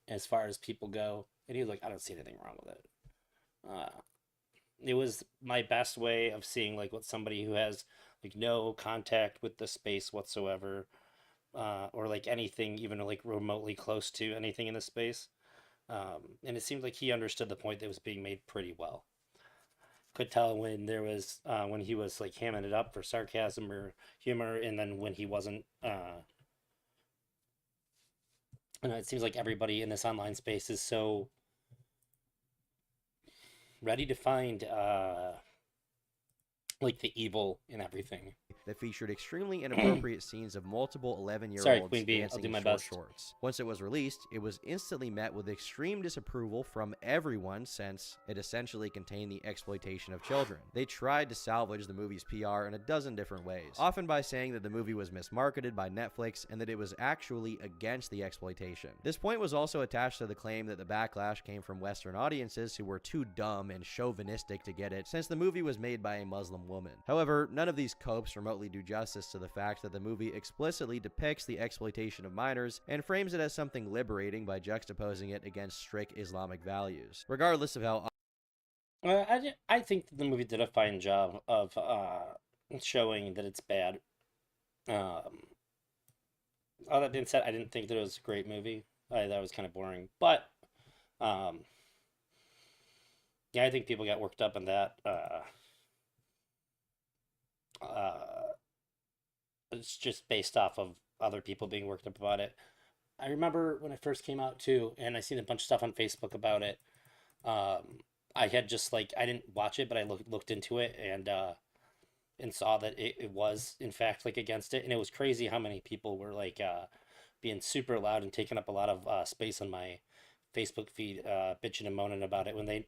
as far as people go. And he was like, "I don't see anything wrong with it." It was my best way of seeing like what somebody who has like no contact with the space whatsoever, or like anything even like remotely close to anything in the space. And it seemed like he understood the point that was being made pretty well. could tell when there was when he was like hamming it up for sarcasm or humor, and then when he wasn't. And it seems like everybody in this online space is so ready to find like the evil in everything. That featured extremely inappropriate scenes of multiple 11-year-olds Sorry, Queen Bee, I'll dancing do in my short best. shorts. Once it was released, it was instantly met with extreme disapproval from everyone since it essentially contained the exploitation of children. They tried to salvage the movie's PR in a dozen different ways, often by saying that the movie was mismarketed by Netflix and that it was actually against the exploitation. This point was also attached to the claim that the backlash came from Western audiences who were too dumb and chauvinistic to get it, since the movie was made by a Muslim woman. However, none of these copes remotely do justice to the fact that the movie explicitly depicts the exploitation of minors and frames it as something liberating by juxtaposing it against strict Islamic values. Regardless of how I think that the movie did a fine job of showing that it's bad. All that being said, I didn't think that it was a great movie. I thought it was kind of boring, but yeah, I think people got worked up on that. It's just based off of other people being worked up about it. I remember when it first came out too, and I seen a bunch of stuff on Facebook about it. I had just like I didn't watch it, but I looked into it and saw that it was in fact like against it, and it was crazy how many people were like being super loud and taking up a lot of space on my Facebook feed, bitching and moaning about it when they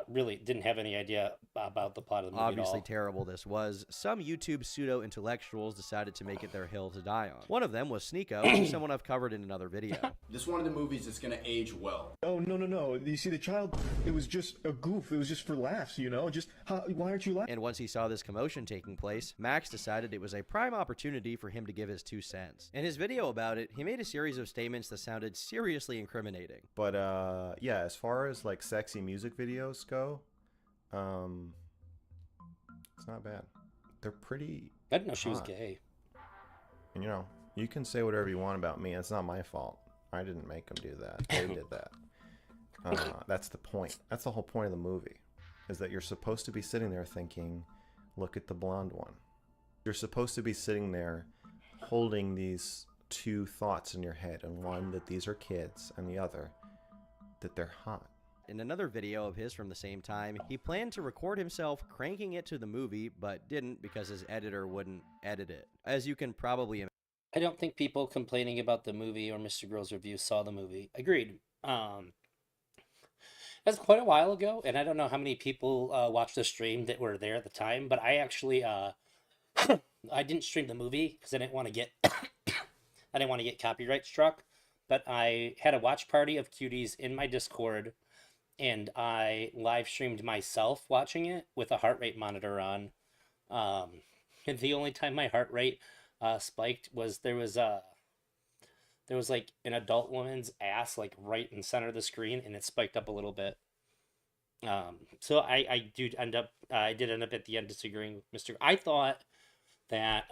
really didn't have any idea about the plot of the movie obviously at all. terrible this was, some YouTube pseudo-intellectuals decided to make it their hill to die on. One of them was Sneeko, someone I've covered in another video. This is one of the movies that's going to age well. Oh, no. You see, the child, it was just a goof. It was just for laughs, you know? Why aren't you laughing? And once he saw this commotion taking place, Max decided it was a prime opportunity for him to give his 2 cents. In his video about it, he made a series of statements that sounded seriously incriminating. But yeah, as far as like sexy music videos go, it's not bad. They're pretty I didn't know she was hot. gay. And you know, you can say whatever you want about me. It's not my fault. I didn't make them do that. They did that. That's the point. That's the whole point of the movie, is that you're supposed to be sitting there thinking, look at the blonde one. You're supposed to be sitting there holding these two thoughts in your head, and one that these are kids, and the other that they're hot. In another video of his from the same time, he planned to record himself cranking it to the movie, but didn't because his editor wouldn't edit it. As you can probably imagine. I don't think people complaining about the movie or Mr. Girl's review saw the movie. Agreed. That's quite a while ago, and I don't know how many people watched the stream that were there at the time, but I actually I didn't stream the movie because I didn't want to get I didn't want to get copyright struck, but I had a watch party of cuties in my Discord, and I live streamed myself watching it with a heart rate monitor on. And the only time my heart rate spiked was there was like an adult woman's ass like right in the center of the screen, and it spiked up a little bit. So I did end up at the end disagreeing with Mr. I thought that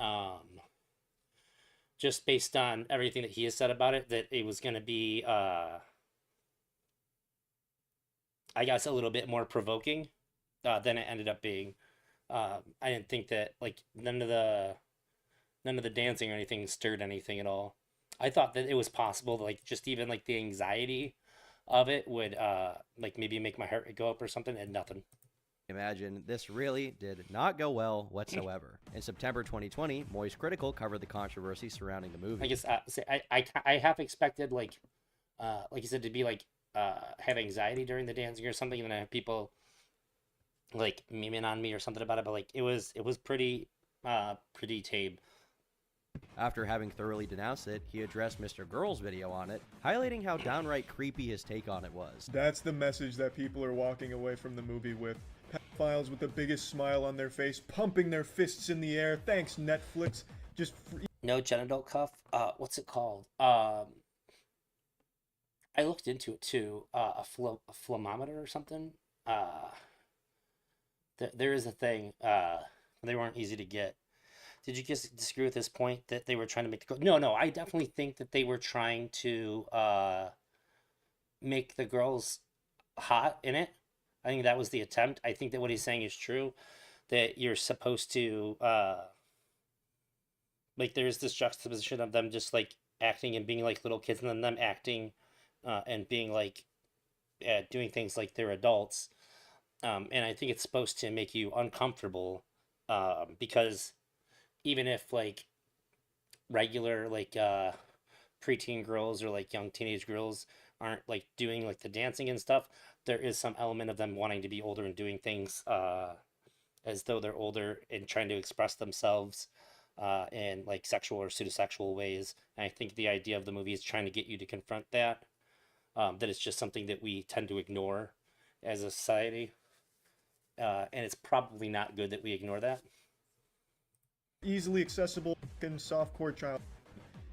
just based on everything that he has said about it, that it was going to be I guess a little bit more provoking than it ended up being. I didn't think that like none of the dancing or anything stirred anything at all. I thought that it was possible, like just even like the anxiety of it would like maybe make my heart rate go up or something, and nothing. Imagine this really did not go well whatsoever. In September 2020, Moist Critical covered the controversy surrounding the movie. I guess I half expected like you said to be like have anxiety during the dancing or something, and then I have people like memeing on me or something about it, but like it was pretty tame. After having thoroughly denounced it, he addressed Mr. Girl's video on it, highlighting how downright creepy his take on it was. That's the message that people are walking away from the movie with. Pedophiles with the biggest smile on their face, pumping their fists in the air. Thanks, Netflix. Just no genital cuff. What's it called? I looked into it too. A phlegmometer or something. There is a thing. They weren't easy to get. Did you guys disagree with this point that they were trying to make the girl? No, I definitely think that they were trying to make the girls hot in it. I think that was the attempt. I think that what he's saying is true, that you're supposed to like there's this juxtaposition of them just like acting and being like little kids, and then them acting and being like doing things like they're adults. And I think it's supposed to make you uncomfortable because even if like regular like preteen girls or like young teenage girls aren't like doing like the dancing and stuff, there is some element of them wanting to be older and doing things as though they're older and trying to express themselves in like sexual or pseudosexual ways. And I think the idea of the movie is trying to get you to confront that, that it's just something that we tend to ignore as a society. And it's probably not good that we ignore that. Easily accessible and softcore child.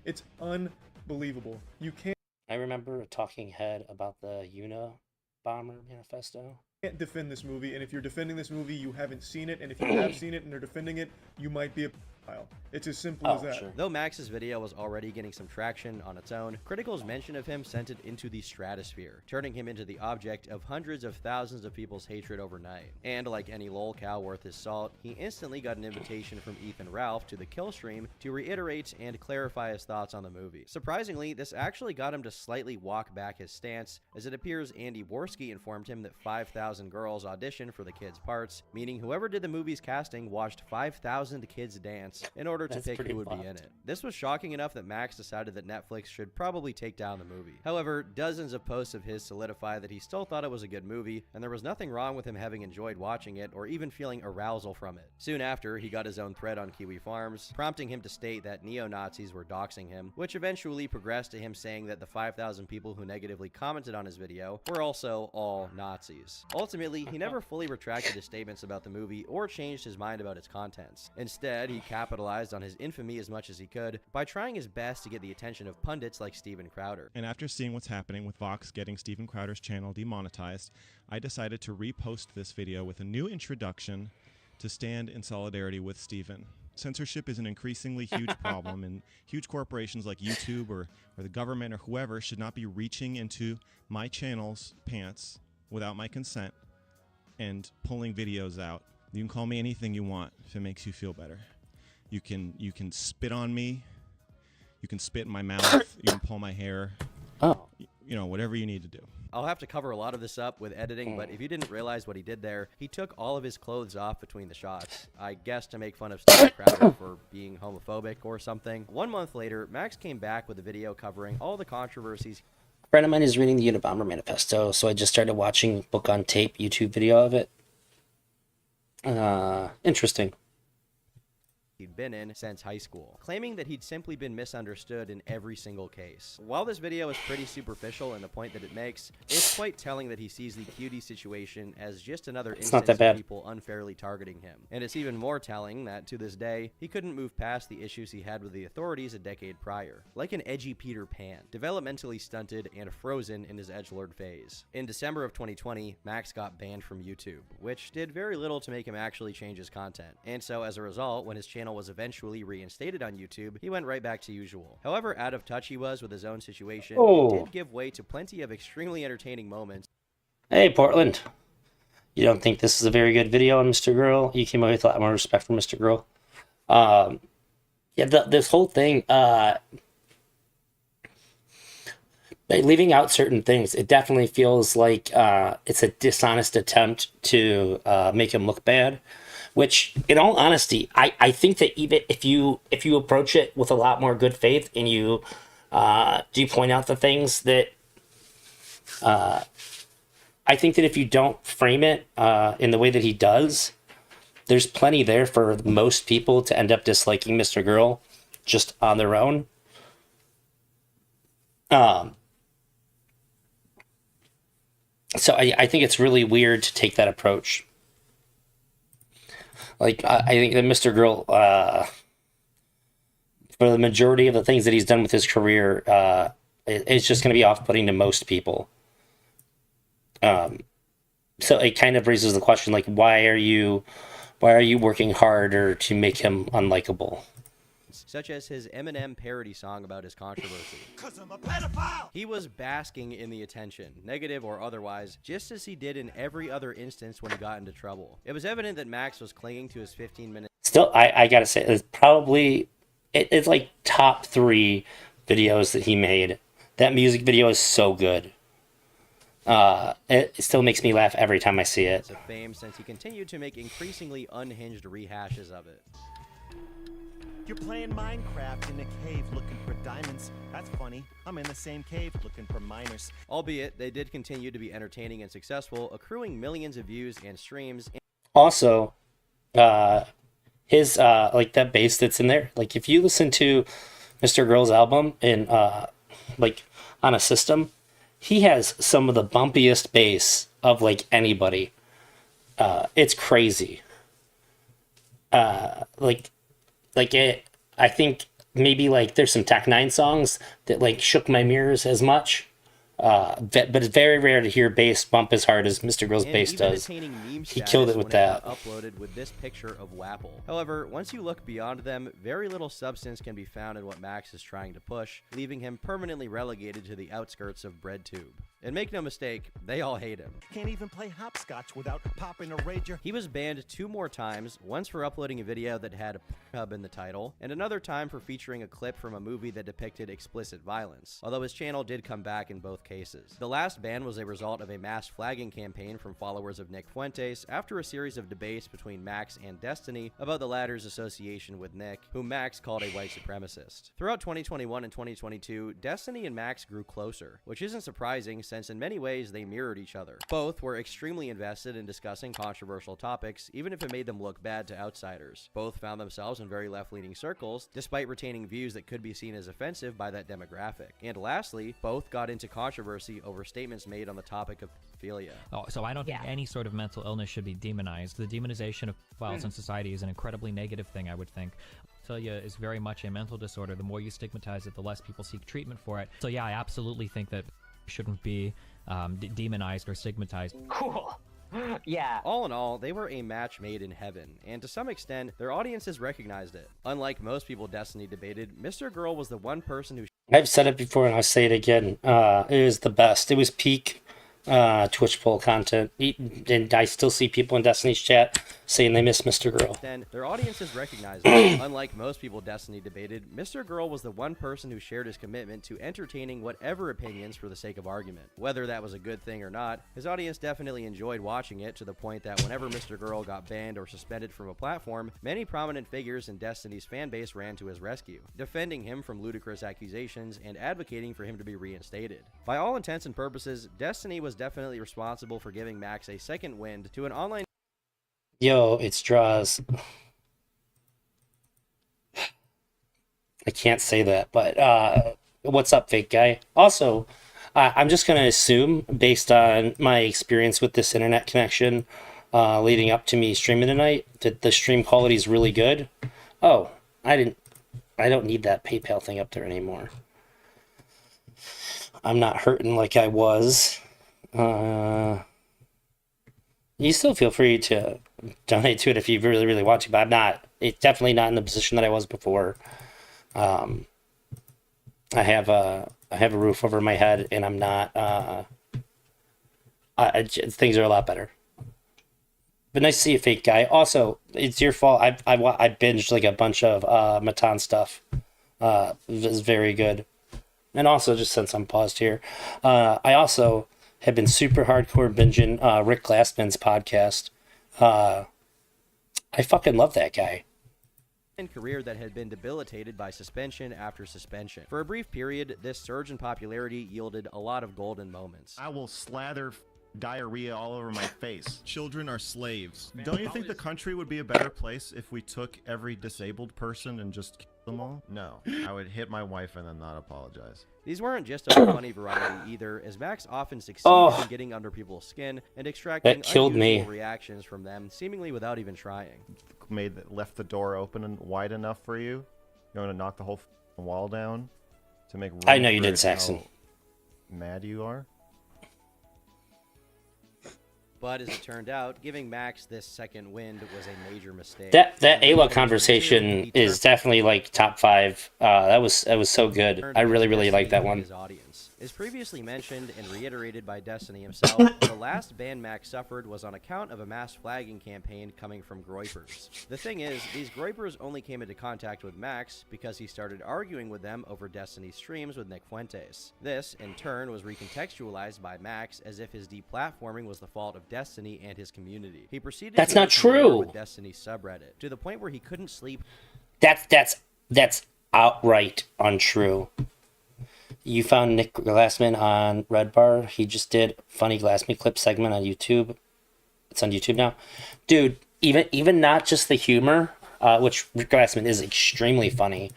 It's unbelievable. You can't I remember a talking head about the Unabomber manifesto. can't defend this movie, and if you're defending this movie, you haven't seen it, and if you have seen it and are defending it, you might be a pedophile. It's as simple as that. Sure. Though Max's video was already getting some traction on its own, critical's mention of him sent it into the stratosphere, turning him into the object of hundreds of thousands of people's hatred overnight. And like any lolcow worth his salt, he instantly got an invitation from Ethan Ralph to the kill stream to reiterate and clarify his thoughts on the movie. Surprisingly, this actually got him to slightly walk back his stance, as it appears Andy Worski informed him that 5,000 girls auditioned for the kids' parts, meaning whoever did the movie's casting watched 5,000 kids dance in order to That's pick pretty who would be in wild. it. This was shocking enough that Max decided that Netflix should probably take down the movie. However, dozens of posts of his solidify that he still thought it was a good movie, and there was nothing wrong with him having enjoyed watching it or even feeling arousal from it. Soon after, he got his own thread on Kiwi Farms, prompting him to state that neo-Nazis were doxing him, which eventually progressed to him saying that the 5,000 people who negatively commented on his video were also all Nazis. Ultimately, he never fully retracted his statements about the movie or changed his mind about its contents. Instead, he capitalized on his infamy as much as he could by trying his best to get the attention of pundits like Steven Crowder. And after seeing what's happening with Vox getting Steven Crowder's channel demonetized, I decided to repost this video with a new introduction to stand in solidarity with Steven. Censorship is an increasingly huge problem, and huge corporations like YouTube or the government or whoever should not be reaching into my channel's pants without my consent and pulling videos out. You can call me anything you want if it makes you feel better. You can spit on me. You can spit in my mouth. You can pull my hair. Oh. You know, whatever you need to do. I'll have to cover a lot of this up with editing, but if you didn't realize what he did there, he took all of his clothes off between the shots. I guess to make fun of Steven Crowder for being homophobic or something. 1 month later, Max came back with a video covering all the controversies. A friend of mine is reading the Unabomber manifesto, so I just started watching book on tape YouTube video of it. Interesting. He'd been in since high school, claiming that he'd simply been misunderstood in every single case. While this video is pretty superficial in the point that it makes, it's quite telling that he sees the cutie situation as just another instance of people unfairly targeting him. And it's even more telling that, to this day, he couldn't move past the issues he had with the authorities a decade prior. Like an edgy Peter Pan, developmentally stunted and frozen in his edgelord phase. In December of 2020, Max got banned from YouTube, which did very little to make him actually change his content. And so as a result, when his channel was eventually reinstated on YouTube, he went right back to usual. However out of touch he was with his own situation, he did give way to plenty of extremely entertaining moments. Hey, Portland. You don't think this is a very good video on Mr. Girl? You came away with a lot more respect for Mr. Girl. Yeah, this whole thing, by leaving out certain things, it definitely feels like it's a dishonest attempt to make him look bad. Which, in all honesty, I think that even if you approach it with a lot more good faith and you do point out the things that I think that if you don't frame it in the way that he does, there's plenty there for most people to end up disliking Mr. Girl just on their own. So I think it's really weird to take that approach. Like, I think that Mr. Girl, for the majority of the things that he's done with his career, it's just going to be off-putting to most people. So it kind of raises the question, like, why are you working harder to make him unlikable? such as his Eminem parody song about his controversy. 'Cause I'm a pedophile! He was basking in the attention, negative or otherwise, just as he did in every other instance when he got into trouble. It was evident that Max was clinging to his 15-minute... Still, I gotta say, it's probably, it's like top 3 videos that he made. That music video is so good. It still makes me laugh every time I see it. ...of fame since he continued to make increasingly unhinged rehashes of it. You're playing Minecraft in a cave looking for diamonds. That's funny. I'm in the same cave looking for miners. Albeit, they did continue to be entertaining and successful, accruing millions of views and streams. Also, his, like, that bass that's in there, like, if you listen to Mr. Girl's album in, like, on a system, he has some of the bumpiest bass of, like, anybody. It's crazy. I think maybe, like, there's some Tech 9 songs that, like, shook my mirrors as much. But it's very rare to hear bass bump as hard as Mr. Girl's bass does. He killed it with that. Uploaded with this picture of Wapple. However, once you look beyond them, very little substance can be found in what Max is trying to push, leaving him permanently relegated to the outskirts of BreadTube. And make no mistake, they all hate him. Can't even play hopscotch without popping a rager. He was banned 2 more times, once for uploading a video that had Pornhub in the title, and another time for featuring a clip from a movie that depicted explicit violence, although his channel did come back in both cases. The last ban was a result of a mass flagging campaign from followers of Nick Fuentes after a series of debates between Max and Destiny about the latter's association with Nick, whom Max called a white supremacist. Throughout 2021 and 2022, Destiny and Max grew closer, which isn't surprising since in many ways they mirrored each other. Both were extremely invested in discussing controversial topics, even if it made them look bad to outsiders. Both found themselves in very left-leaning circles, despite retaining views that could be seen as offensive by that demographic. And lastly, both got into controversy over statements made on the topic of pedophilia. Oh, so I don't think any sort of mental illness should be demonized. The demonization of pedophiles in society is an incredibly negative thing, I would think. Pedophilia is very much a mental disorder. The more you stigmatize it, the less people seek treatment for it. So yeah, I absolutely think that shouldn't be demonized or stigmatized. Cool. Yeah. All in all, they were a match made in heaven, and to some extent, their audiences recognized it. Unlike most people Destiny debated, Mr. Girl was the one person who... I've said it before and I'll say it again. It was the best. It was peak Twitch poll content. And I still see people in Destiny's chat saying they miss Mr. Girl. Then their audiences recognized it. Unlike most people Destiny debated, Mr. Girl was the one person who shared his commitment to entertaining whatever opinions for the sake of argument. Whether that was a good thing or not, his audience definitely enjoyed watching it, to the point that whenever Mr. Girl got banned or suspended from a platform, many prominent figures in Destiny's fanbase ran to his rescue, defending him from ludicrous accusations and advocating for him to be reinstated. By all intents and purposes, Destiny was definitely responsible for giving Max a second wind to an online... Yo, it's Draws. I can't say that, but what's up, fake guy? Also, I'm just going to assume, based on my experience with this internet connection leading up to me streaming tonight, that the stream quality is really good. Oh, I don't need that PayPal thing up there anymore. I'm not hurting like I was. You still feel free to donate to it if you really, really want to, but I'm not. It's definitely not in the position that I was before. I have a roof over my head, and I'm not. Things are a lot better. But nice to see you, fake guy. Also, it's your fault. I binged like a bunch of Matan stuff. It was very good. And also, just since I'm paused here, I also have been super hardcore binging Rick Glassman's podcast. I fucking love that guy. Career that had been debilitated by suspension after suspension. For a brief period, this surge in popularity yielded a lot of golden moments. I will slather diarrhea all over my face. Children are slaves. Don't you think the country would be a better place if we took every disabled person and just killed them all? No. I would hit my wife and then not apologize. These weren't just of a funny variety either, as Max often succeeded in getting under people's skin and extracting unusual reactions from them, seemingly without even trying. Left the door open and wide enough for you? You want to knock the whole wall down to make room? I know you did, Saxon. Mad you are? But as it turned out, giving Max this second wind was a major mistake. That Ayla conversation is definitely like top 5. That was so good. I really like that one. His audience. As previously mentioned and reiterated by Destiny himself, the last ban Max suffered was on account of a mass flagging campaign coming from groypers. The thing is, these groypers only came into contact with Max because he started arguing with them over Destiny streams with Nick Fuentes. This, in turn, was recontextualized by Max as if his deplatforming was the fault of Destiny and his community. He proceeded That's to not go to war true. with Destiny's subreddit, to the point where he couldn't sleep. That's outright untrue. You found Nick Glassman on Red Bar. He just did funny Glassman clip segment on YouTube. It's on YouTube now, dude. Even not just the humor, which Rick Glassman is extremely funny.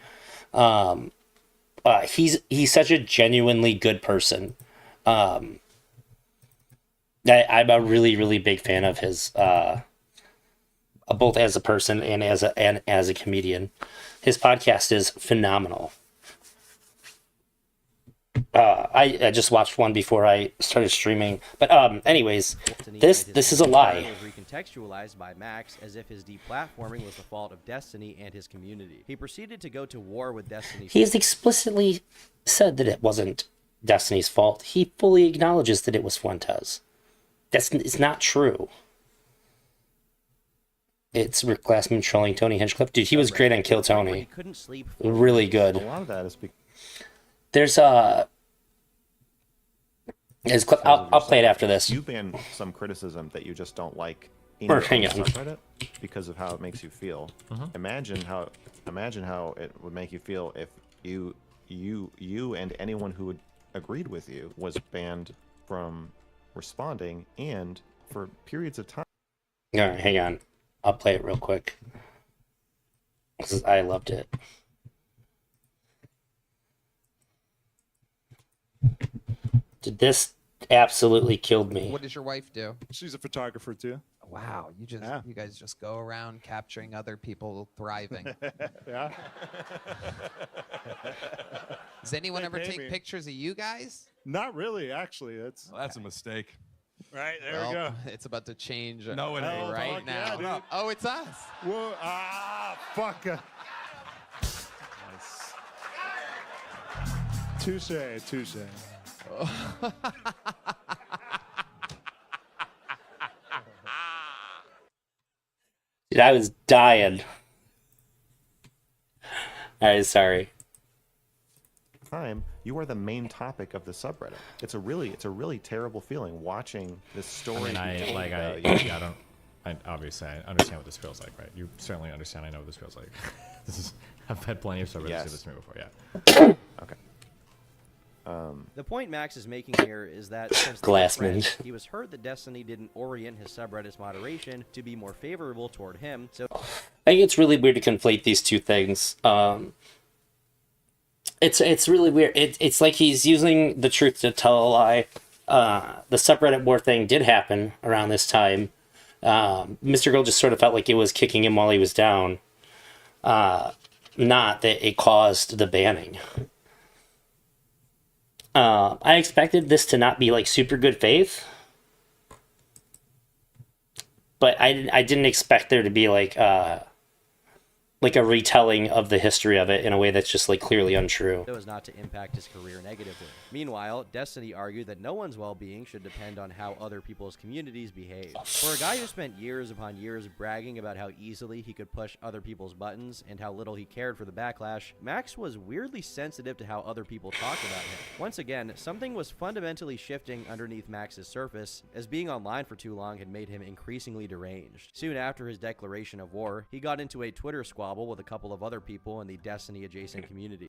He's such a genuinely good person. I'm a really big fan of his, both as a person and as a comedian. His podcast is phenomenal. I just watched one before I started streaming, but anyways, this is a lie. Was recontextualized by Max as if his deplatforming was the fault of Destiny and his community. He proceeded to go to war with Destiny. He has explicitly said that it wasn't Destiny's fault. He fully acknowledges that it was Fuentes. It's not true. It's Rick Glassman trolling Tony Hinchcliffe. Dude, he was great on Kill Tony. Really good. A lot of that is there's his clip. I'll play it after this. You ban some criticism that you just don't like in Or your hang own on. subreddit because of how it makes you feel. Imagine how it would make you feel if you and anyone who agreed with you was banned from responding and for periods of time. All right, hang on. I'll play it real quick. 'Cause I loved it. Dude, this absolutely killed me. What does your wife do? She's a photographer too. Wow, you guys just go around capturing other people thriving. Yeah. Does anyone They ever pay take me. pictures of you guys? Not really, actually. That's a mistake. Right, there Well, we go. It's about to change No, it ain't. right fuck now. yeah, dude. Oh, it's us. Whoa, fuck. Touche. Dude, I was dying. Alright, sorry. Time, you are the main topic of the subreddit. It's a really terrible feeling watching this story. Obviously I understand what this feels like, right? You certainly understand. I know what this feels like. I've had plenty of subreddits do this to me before. Yeah. Okay. The point Max is making here is that since Glassman. he was hurt that Destiny didn't orient his subreddit's moderation to be more favorable toward him. So I think it's really weird to conflate these two things. It's really weird. It's like he's using the truth to tell a lie. The subreddit war thing did happen around this time. Mr. Girl just sort of felt like it was kicking him while he was down. Not that it caused the banning. I expected this to not be like super good faith, but I didn't expect there to be like a retelling of the history of it in a way that's just like clearly untrue. as not to impact his career negatively. Meanwhile, Destiny argued that no one's well-being should depend on how other people's communities behave. For a guy who spent years upon years bragging about how easily he could push other people's buttons and how little he cared for the backlash, Max was weirdly sensitive to how other people talked about him. Once again, something was fundamentally shifting underneath Max's surface, as being online for too long had made him increasingly deranged. Soon after his declaration of war, he got into a Twitter squabble with a couple of other people in the Destiny-adjacent community.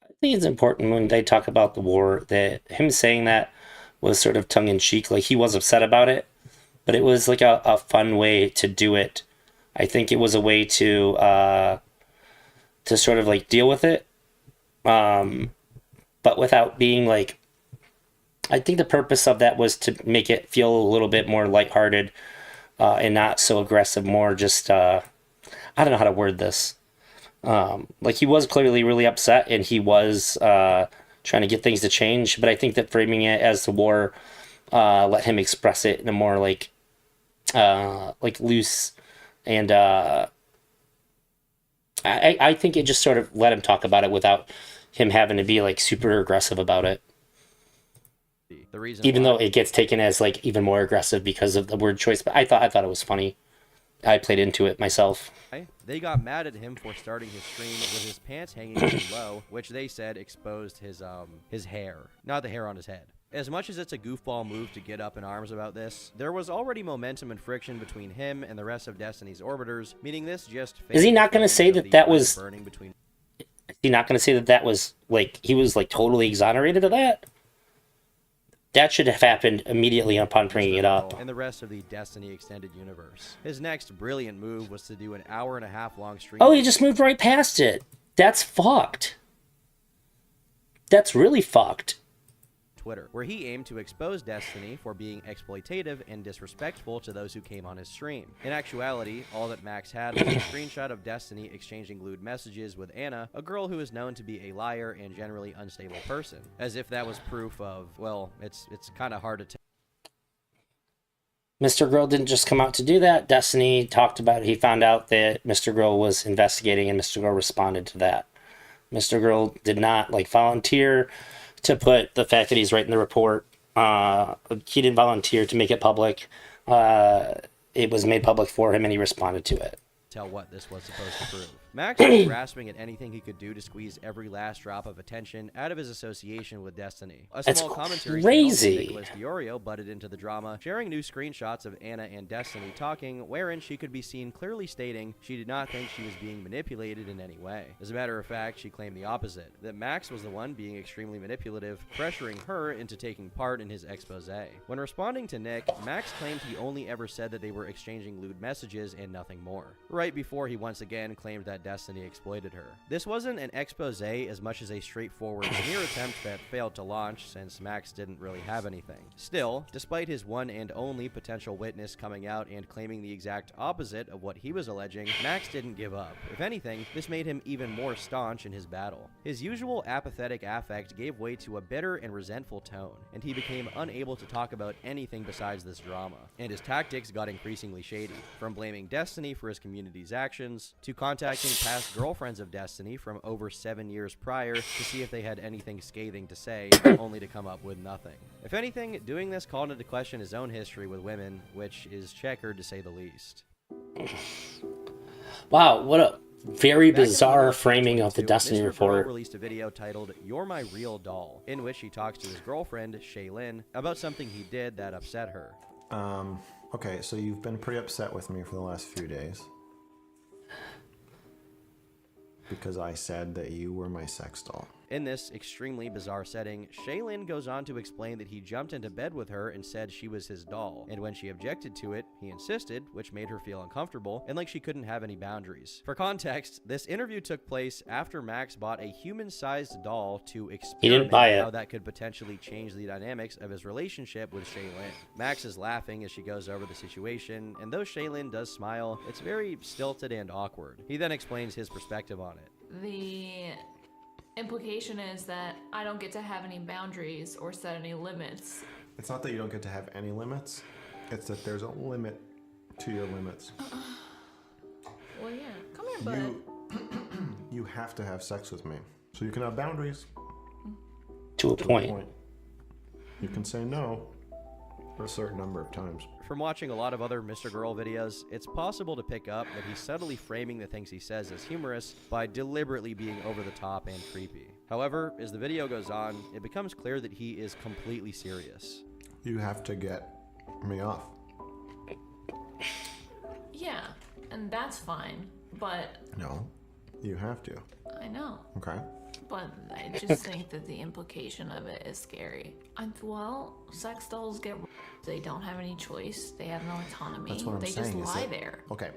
I think it's important when they talk about the war that him saying that was sort of tongue-in-cheek. Like, he was upset about it, but it was like a fun way to do it. I think it was a way to sort of like deal with it, but without being like, I think the purpose of that was to make it feel a little bit more lighthearted and not so aggressive, more just I don't know how to word this. Like, he was clearly really upset and he was trying to get things to change, but I think that framing it as the war let him express it in a more like like loose, and I think it just sort of let him talk about it without him having to be like super aggressive about it. The reason Even why- though it gets taken as like even more aggressive because of the word choice, but I thought it was funny. I played into it myself. They got mad at him for starting his stream with his pants hanging too low, which they said exposed his hair, not the hair on his head. As much as it's a goofball move to get up in arms about this, there was already momentum and friction between him and the rest of Destiny's orbiters, meaning this just Is he not going to say that that was? burning between. Is he not going to say that that was like he was like totally exonerated of that? That should have happened immediately upon bringing it up. And the rest of the Destiny extended universe. His next brilliant move was to do an hour-and-a-half long stream. Oh, he just moved right past it. That's fucked. That's really fucked. Twitter, where he aimed to expose Destiny for being exploitative and disrespectful to those who came on his stream. In actuality, all that Max had was a screenshot of Destiny exchanging lewd messages with Anna, a girl who is known to be a liar and generally unstable person. As if that was proof of, well, it's kind of hard to tell. Mr. Girl didn't just come out to do that. Destiny talked about it. He found out that Mr. Girl was investigating, and Mr. Girl responded to that. Mr. Girl did not like volunteer to put the fact that he's writing the report. He didn't volunteer to make it public. It was made public for him, and he responded to it. Tell what this was supposed to prove. Max was grasping at anything he could do to squeeze every last drop of attention out of his association with Destiny. A That's small commentary crazy. channel, Nicholas Diorio butted into the drama, sharing new screenshots of Anna and Destiny talking, wherein she could be seen clearly stating she did not think she was being manipulated in any way. As a matter of fact, she claimed the opposite, that Max was the one being extremely manipulative, pressuring her into taking part in his expose. When responding to Nick, Max claimed he only ever said that they were exchanging lewd messages and nothing more, right before he once again claimed that Destiny exploited her. This wasn't an expose as much as a straightforward smear attempt that failed to launch since Max didn't really have anything. Still, despite his one and only potential witness coming out and claiming the exact opposite of what he was alleging, Max didn't give up. If anything, this made him even more staunch in his battle. His usual apathetic affect gave way to a bitter and resentful tone, and he became unable to talk about anything besides this drama. And his tactics got increasingly shady, from blaming Destiny for his community's actions, to contacting past girlfriends of Destiny from over 7 years prior to see if they had anything scathing to say, only to come up with nothing. If anything, doing this called into question his own history with women, which is checkered to say the least. Wow, what a very bizarre framing of the Destiny Mr. report. Girl released a video titled "You're My Real Doll," in which he talks to his girlfriend, Shaylin, about something he did that upset her. Okay, so you've been pretty upset with me for the last few days. Because I said that you were my sex doll. In this extremely bizarre setting, Shaylin goes on to explain that he jumped into bed with her and said she was his doll, and when she objected to it, he insisted, which made her feel uncomfortable, and like she couldn't have any boundaries. For context, this interview took place after Max bought a human-sized doll to experiment buy it. how that could potentially change the dynamics of his relationship with Shaylin. Max is laughing as she goes over the situation, and though Shaylin does smile, it's very stilted and awkward. He then explains his perspective on it. The implication is that I don't get to have any boundaries or set any limits. It's not that you don't get to have any limits, it's that there's a limit to your limits. Well, yeah. Come here, bud. You have to have sex with me. So you can have boundaries. To a point. You can say no a certain number of times. From watching a lot of other Mr. Girl videos, it's possible to pick up that he's subtly framing the things he says as humorous by deliberately being over the top and creepy. However, as the video goes on, it becomes clear that he is completely serious. You have to get me off. Yeah, and that's fine, but No, you have to. I know. Okay. But I just think that the implication of it is scary. Well, sex dolls get. They don't have any choice. They have no autonomy. That's what I'm they saying. just lie there. Okay.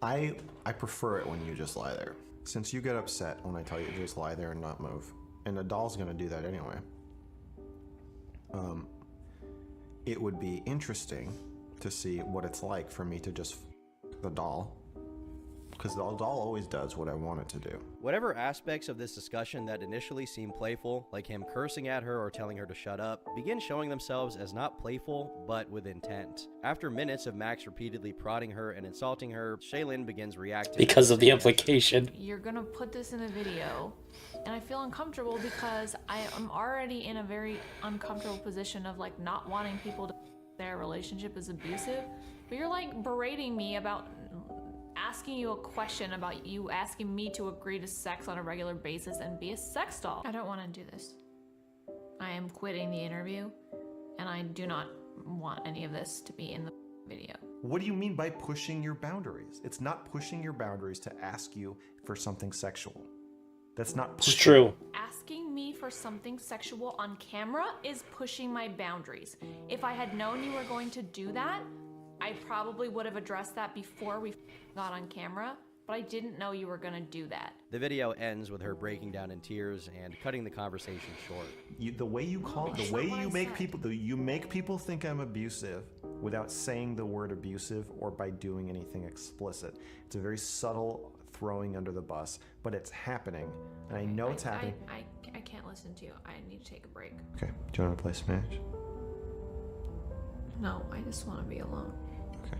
I prefer it when you just lie there. Since you get upset when I tell you to just lie there and not move. And a doll's gonna do that anyway. It would be interesting to see what it's like for me to just the doll. because the doll always does what I want it to do. Whatever aspects of this discussion that initially seem playful, like him cursing at her or telling her to shut up, begin showing themselves as not playful, but with intent. After minutes of Max repeatedly prodding her and insulting her, Shaylin begins reacting because of the implication. You're gonna put this in a video, and I feel uncomfortable because I am already in a very uncomfortable position of like not wanting people to their relationship is abusive, but you're like berating me about asking you a question about you asking me to agree to sex on a regular basis and be a sex doll. I don't want to do this. I am quitting the interview, and I do not want any of this to be in the video. What do you mean by pushing your boundaries? It's not pushing your boundaries to ask you for something sexual. That's not pushing. It's true. Asking me for something sexual on camera is pushing my boundaries. If I had known you were going to do that, I probably would have addressed that before we got on camera, but I didn't know you were gonna do that. The video ends with her breaking down in tears and cutting the conversation short. The way you make people think I'm abusive without saying the word abusive or by doing anything explicit. It's a very subtle throwing under the bus, but it's happening, and I know it's happening. I can't listen to you. I need to take a break. Okay, do you want to play Smash? No, I just want to be alone. Okay.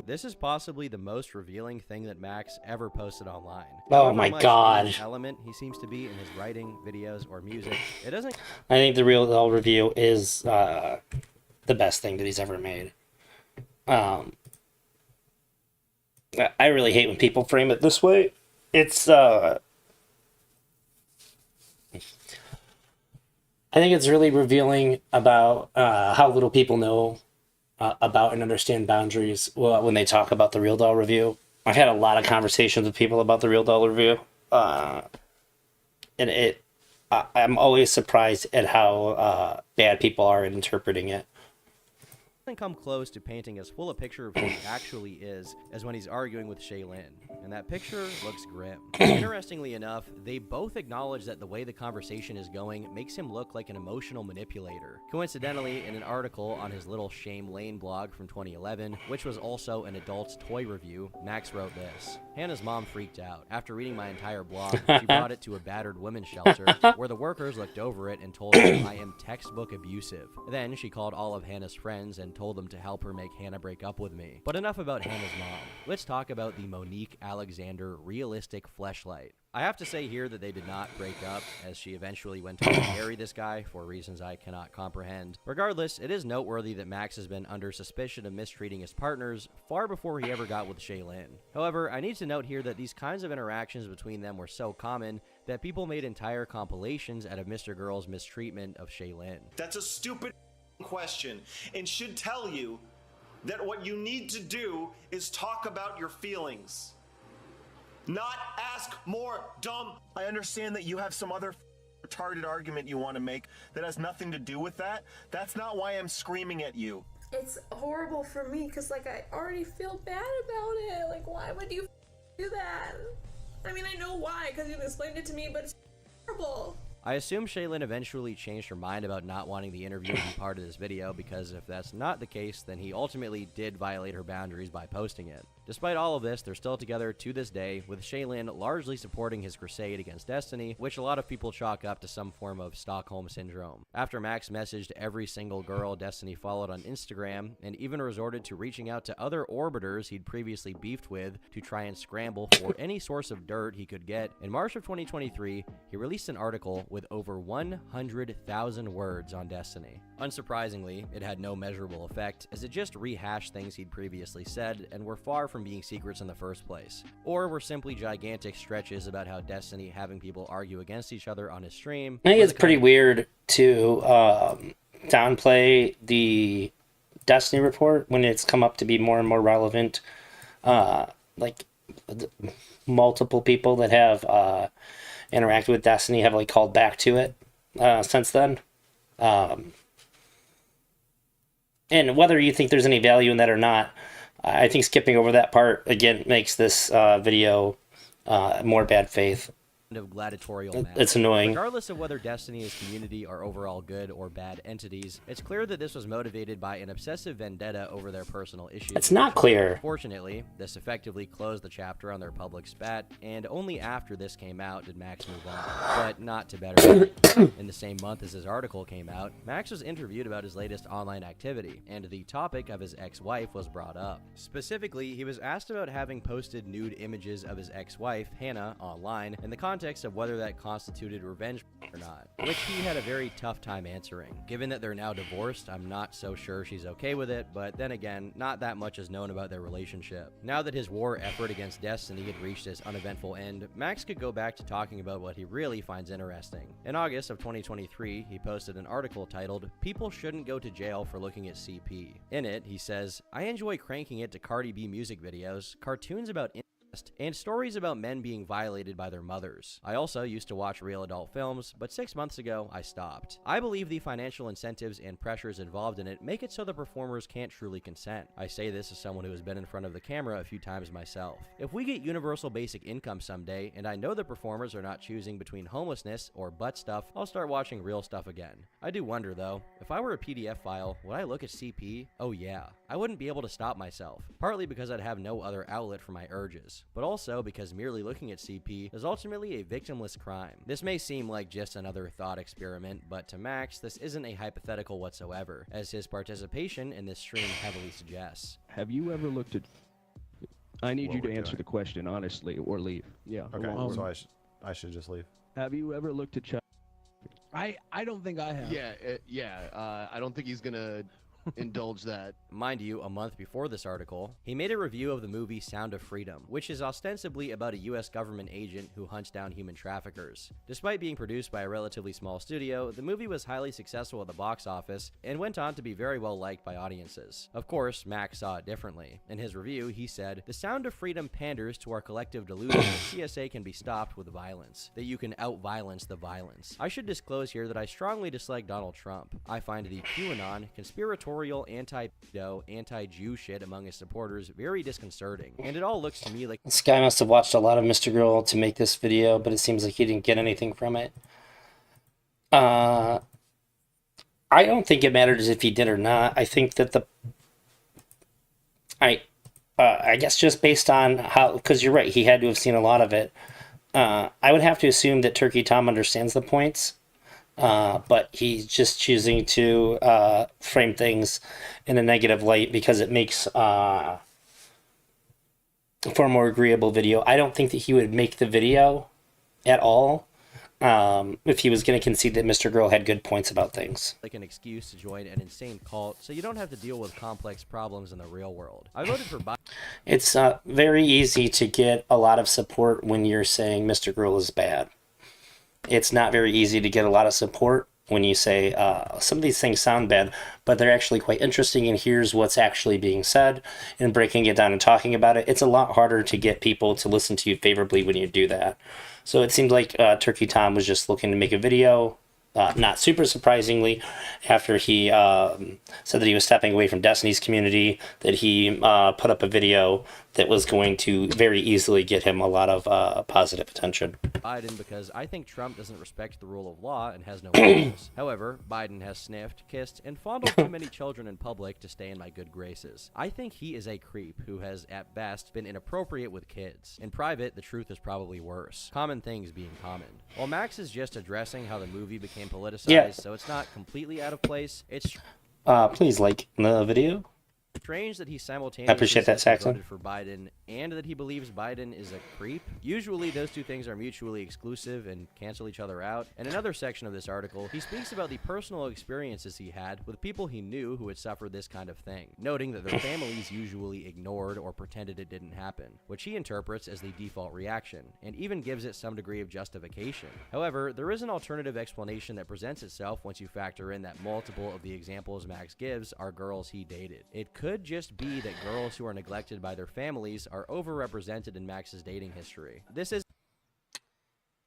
This is possibly the most revealing thing that Max ever posted online. Oh However my much God. in element he seems to be in his writing, videos, or music, it doesn't. I think the Real Doll review is the best thing that he's ever made. I really hate when people frame it this way. It's I think it's really revealing about how little people know about and understand boundaries when they talk about the Real Doll review. I've had a lot of conversations with people about the Real Doll review, and I'm always surprised at how bad people are at interpreting it. Come close to painting as full a picture of who he actually is as when he's arguing with Shaylin, and that picture looks grim. Interestingly enough, they both acknowledge that the way the conversation is going makes him look like an emotional manipulator. Coincidentally, in an article on his Little Shame Lane blog from 2011, which was also an adult toy review, Max wrote this: Hannah's mom freaked out. After reading my entire blog, she brought it to a battered women's shelter, where the workers looked over it and told her I am textbook abusive. Then she called all of Hannah's friends and told them to help her make Hannah break up with me. But enough about Hannah's mom. Let's talk about the Monique Alexander realistic fleshlight. I have to say here that they did not break up, as she eventually went on to marry this guy for reasons I cannot comprehend. Regardless, it is noteworthy that Max has been under suspicion of mistreating his partners far before he ever got with Shaylin. However, I need to note here that these kinds of interactions between them were so common that people made entire compilations out of Mr. Girl's mistreatment of Shaylin. That's a stupid question and should tell you that what you need to do is talk about your feelings, not ask more dumb. I understand that you have some other retarded argument you want to make that has nothing to do with that. That's not why I'm screaming at you. It's horrible for me because like I already feel bad about it. Like, why would you do that? I mean, I know why because you've explained it to me, but it's horrible. I assume Shaylin eventually changed her mind about not wanting the interview to be part of this video, because if that's not the case, then he ultimately did violate her boundaries by posting it. Despite all of this, they're still together to this day, with Shaylin largely supporting his crusade against Destiny, which a lot of people chalk up to some form of Stockholm Syndrome. After Max messaged every single girl Destiny followed on Instagram, and even resorted to reaching out to other orbiters he'd previously beefed with to try and scramble for any source of dirt he could get, in March of 2023, he released an article with over 100,000 words on Destiny. Unsurprisingly, it had no measurable effect, as it just rehashed things he'd previously said and were far from being secrets in the first place, or were simply gigantic stretches about how Destiny having people argue against each other on his stream. I think it's pretty weird to downplay the Destiny report when it's come up to be more and more relevant. Like multiple people that have interacted with Destiny have like called back to it since then. And whether you think there's any value in that or not, I think skipping over that part again makes this video more bad faith. of gladiatorial match. It's annoying. Regardless of whether Destiny and his community are overall good or bad entities, it's clear that this was motivated by an obsessive vendetta over their personal issues. It's not clear. Fortunately, this effectively closed the chapter on their public spat, and only after this came out did Max move on. But not to better. In the same month as his article came out, Max was interviewed about his latest online activity, and the topic of his ex-wife was brought up. Specifically, he was asked about having posted nude images of his ex-wife, Hannah, online, in the context of whether that constituted revenge or not, which he had a very tough time answering. Given that they're now divorced, I'm not so sure she's okay with it, but then again, not that much is known about their relationship. Now that his war effort against Destiny had reached its uneventful end, Max could go back to talking about what he really finds interesting. In August of 2023, he posted an article titled, "People Shouldn't Go to Jail for Looking at CP." In it, he says, "I enjoy cranking it to Cardi B music videos, cartoons about and stories about men being violated by their mothers. I also used to watch real adult films, but 6 months ago, I stopped. I believe the financial incentives and pressures involved in it make it so the performers can't truly consent. I say this as someone who has been in front of the camera a few times myself. If we get universal basic income someday, and I know the performers are not choosing between homelessness or butt stuff, I'll start watching real stuff again. I do wonder though, if I were a PDF file, would I look at CP? Oh yeah. I wouldn't be able to stop myself, partly because I'd have no other outlet for my urges, but also because merely looking at CP is ultimately a victimless crime. This may seem like just another thought experiment, but to Max, this isn't a hypothetical whatsoever, as his participation in this stream heavily suggests. Have you ever looked at... I need What you to we're answer doing. the question honestly, or leave. Yeah. Okay, along so with- I should just leave. Have you ever looked at... I don't think I have. I don't think he's gonna indulge that. Mind you, a month before this article, he made a review of the movie Sound of Freedom, which is ostensibly about a US government agent who hunts down human traffickers. Despite being produced by a relatively small studio, the movie was highly successful at the box office and went on to be very well liked by audiences. Of course, Max saw it differently. In his review, he said, "The Sound of Freedom panders to our collective delusion that CSA can be stopped with violence, that you can out-violence the violence. I should disclose here that I strongly dislike Donald Trump. I find the QAnon, conspiratorial, anti-pedo, anti-Jew shit among his supporters very disconcerting, and it all looks to me like..." This guy must have watched a lot of Mr. Girl to make this video, but it seems like he didn't get anything from it. I don't think it matters if he did or not. I think that I guess just based on how, because you're right, he had to have seen a lot of it. I would have to assume that Turkey Tom understands the points, but he's just choosing to frame things in a negative light because it makes for a more agreeable video. I don't think that he would make the video at all if he was going to concede that Mr. Girl had good points about things. Like an excuse to join an insane cult so you don't have to deal with complex problems in the real world. I voted for Biden. It's very easy to get a lot of support when you're saying Mr. Girl is bad. It's not very easy to get a lot of support when you say some of these things sound bad, but they're actually quite interesting, and here's what's actually being said, and breaking it down and talking about it. It's a lot harder to get people to listen to you favorably when you do that. So it seemed like Turkey Tom was just looking to make a video, not super surprisingly, after he said that he was stepping away from Destiny's community, that he put up a video that was going to very easily get him a lot of positive attention. Biden because I think Trump doesn't respect the rule of law and has no morals. However, Biden has sniffed, kissed, and fondled too many children in public to stay in my good graces. I think he is a creep who has, at best, been inappropriate with kids. In private, the truth is probably worse. Common things being common. While Max is just addressing how the movie became politicized, so it's not completely out of place, it's... Please like the video. strange that he simultaneously I appreciate that, says he Saxon. voted for Biden and that he believes Biden is a creep. Usually those two things are mutually exclusive and cancel each other out. In another section of this article, he speaks about the personal experiences he had with people he knew who had suffered this kind of thing, noting that their families usually ignored or pretended it didn't happen, which he interprets as the default reaction, and even gives it some degree of justification. However, there is an alternative explanation that presents itself once you factor in that multiple of the examples Max gives are girls he dated. It could just be that girls who are neglected by their families are overrepresented in Max's dating history. This is...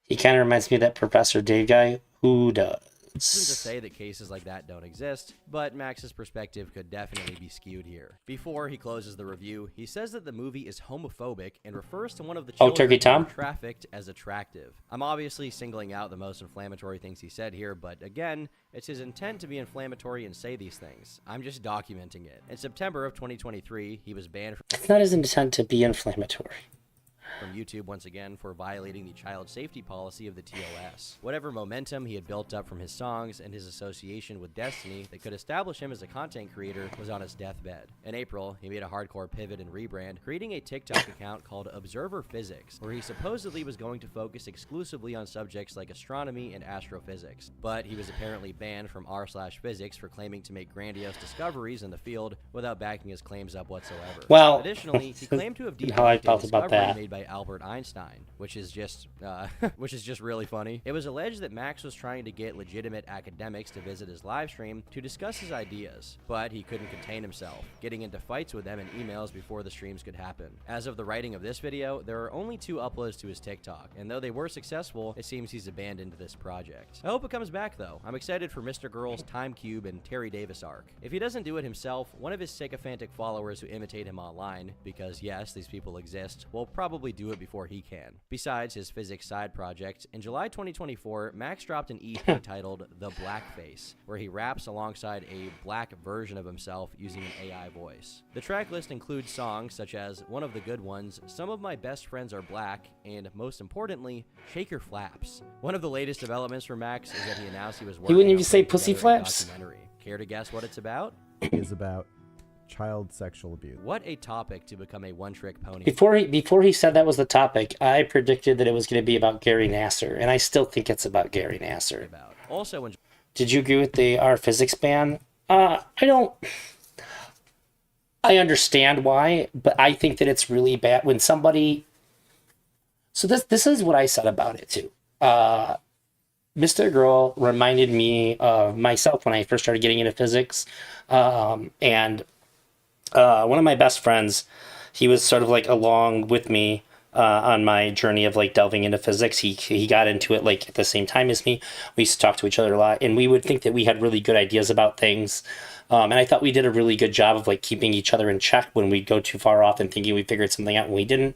He kind of reminds me of that Professor Dave guy. Who does? Isn't to say that cases like that don't exist, but Max's perspective could definitely be skewed here. Before he closes the review, he says that the movie is homophobic and refers to one of the Oh, children Turkey Tom? who were trafficked as attractive. I'm obviously singling out the most inflammatory things he said here, but again, it's his intent to be inflammatory and say these things. I'm just documenting it. In September of 2023, he was banned from It's not his intent to be inflammatory. YouTube once again for violating the child safety policy of the TOS. Whatever momentum he had built up from his songs and his association with Destiny that could establish him as a content creator was on his deathbed. In April, he made a hardcore pivot and rebrand, creating a TikTok account called Observer Physics, where he supposedly was going to focus exclusively on subjects like astronomy and astrophysics. But he was apparently banned from r/physics for claiming to make grandiose discoveries in the field without backing his claims up whatsoever. Well, additionally, he claimed to have how I debunked a felt about discovery that. made by Albert Einstein, which is just really funny. It was alleged that Max was trying to get legitimate academics to visit his live stream to discuss his ideas, but he couldn't contain himself, getting into fights with them in emails before the streams could happen. As of the writing of this video, there are only 2 uploads to his TikTok, and though they were successful, it seems he's abandoned this project. I hope it comes back though. I'm excited for Mr. Girl's Time Cube and Terry Davis arc. If he doesn't do it himself, one of his sycophantic followers who imitate him online, because yes, these people exist, will probably do it before he can. Besides his physics side project, in July 2024, Max dropped an EP titled The Blackface, where he raps alongside a black version of himself using an AI voice. The track list includes songs such as One of the Good Ones, Some of My Best Friends Are Black, and most importantly, Shake Your Flaps. One of the latest developments for Max is that he announced he was working wouldn't on even say putting pussy together a flaps? documentary. Care to guess what it's about? Is about child sexual abuse. What a topic to become a one-trick pony. Before he said that was the topic, I predicted that it was going to be about Gary Nasser, and I still think it's about Gary Nasser. Also, when Did you agree with our physics ban? I don't. I understand why, but I think that it's really bad when somebody. So this is what I said about it too. Mr. Girl reminded me of myself when I first started getting into physics, and one of my best friends, he was sort of like along with me on my journey of like delving into physics. He got into it like at the same time as me. We used to talk to each other a lot, and we would think that we had really good ideas about things. And I thought we did a really good job of like keeping each other in check when we'd go too far off and thinking we figured something out and we didn't.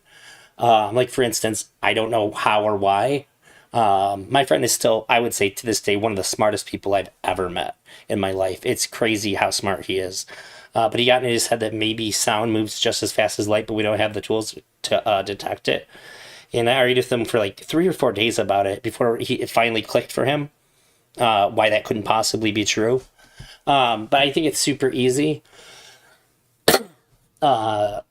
Like for instance, I don't know how or why. My friend is still, I would say to this day, one of the smartest people I've ever met in my life. It's crazy how smart he is. But he got in his head that maybe sound moves just as fast as light, but we don't have the tools to detect it. And I argued with him for like 3 or 4 days about it before it finally clicked for him why that couldn't possibly be true. But I think it's super easy to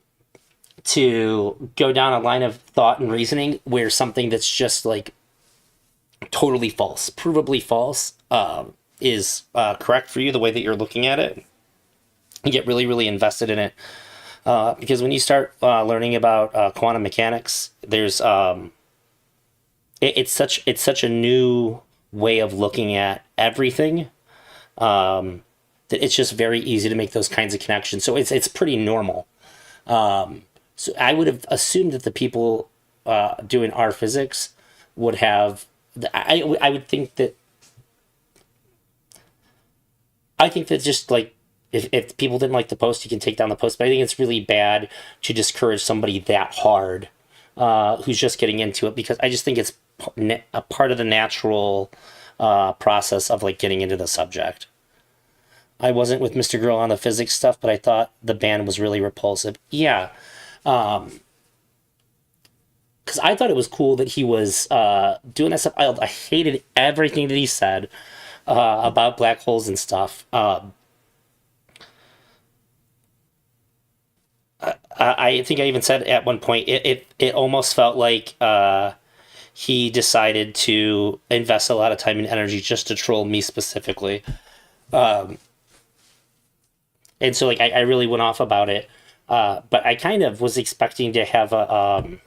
go down a line of thought and reasoning where something that's just like totally false, provably false, is correct for you the way that you're looking at it. You get really, really invested in it. Because when you start learning about quantum mechanics, there's it's such a new way of looking at everything that it's just very easy to make those kinds of connections. So it's pretty normal. So I would have assumed that the people doing our physics would have. I would think that. I think that just like. If people didn't like the post, you can take down the post. But I think it's really bad to discourage somebody that hard who's just getting into it, because I just think it's a part of the natural process of like getting into the subject. I wasn't with Mr. Girl on the physics stuff, but I thought the band was really repulsive. Yeah. Because I thought it was cool that he was doing that stuff. I hated everything that he said about black holes and stuff. I think I even said at one point, it almost felt like he decided to invest a lot of time and energy just to troll me specifically. And so like I really went off about it. But I kind of was expecting to have I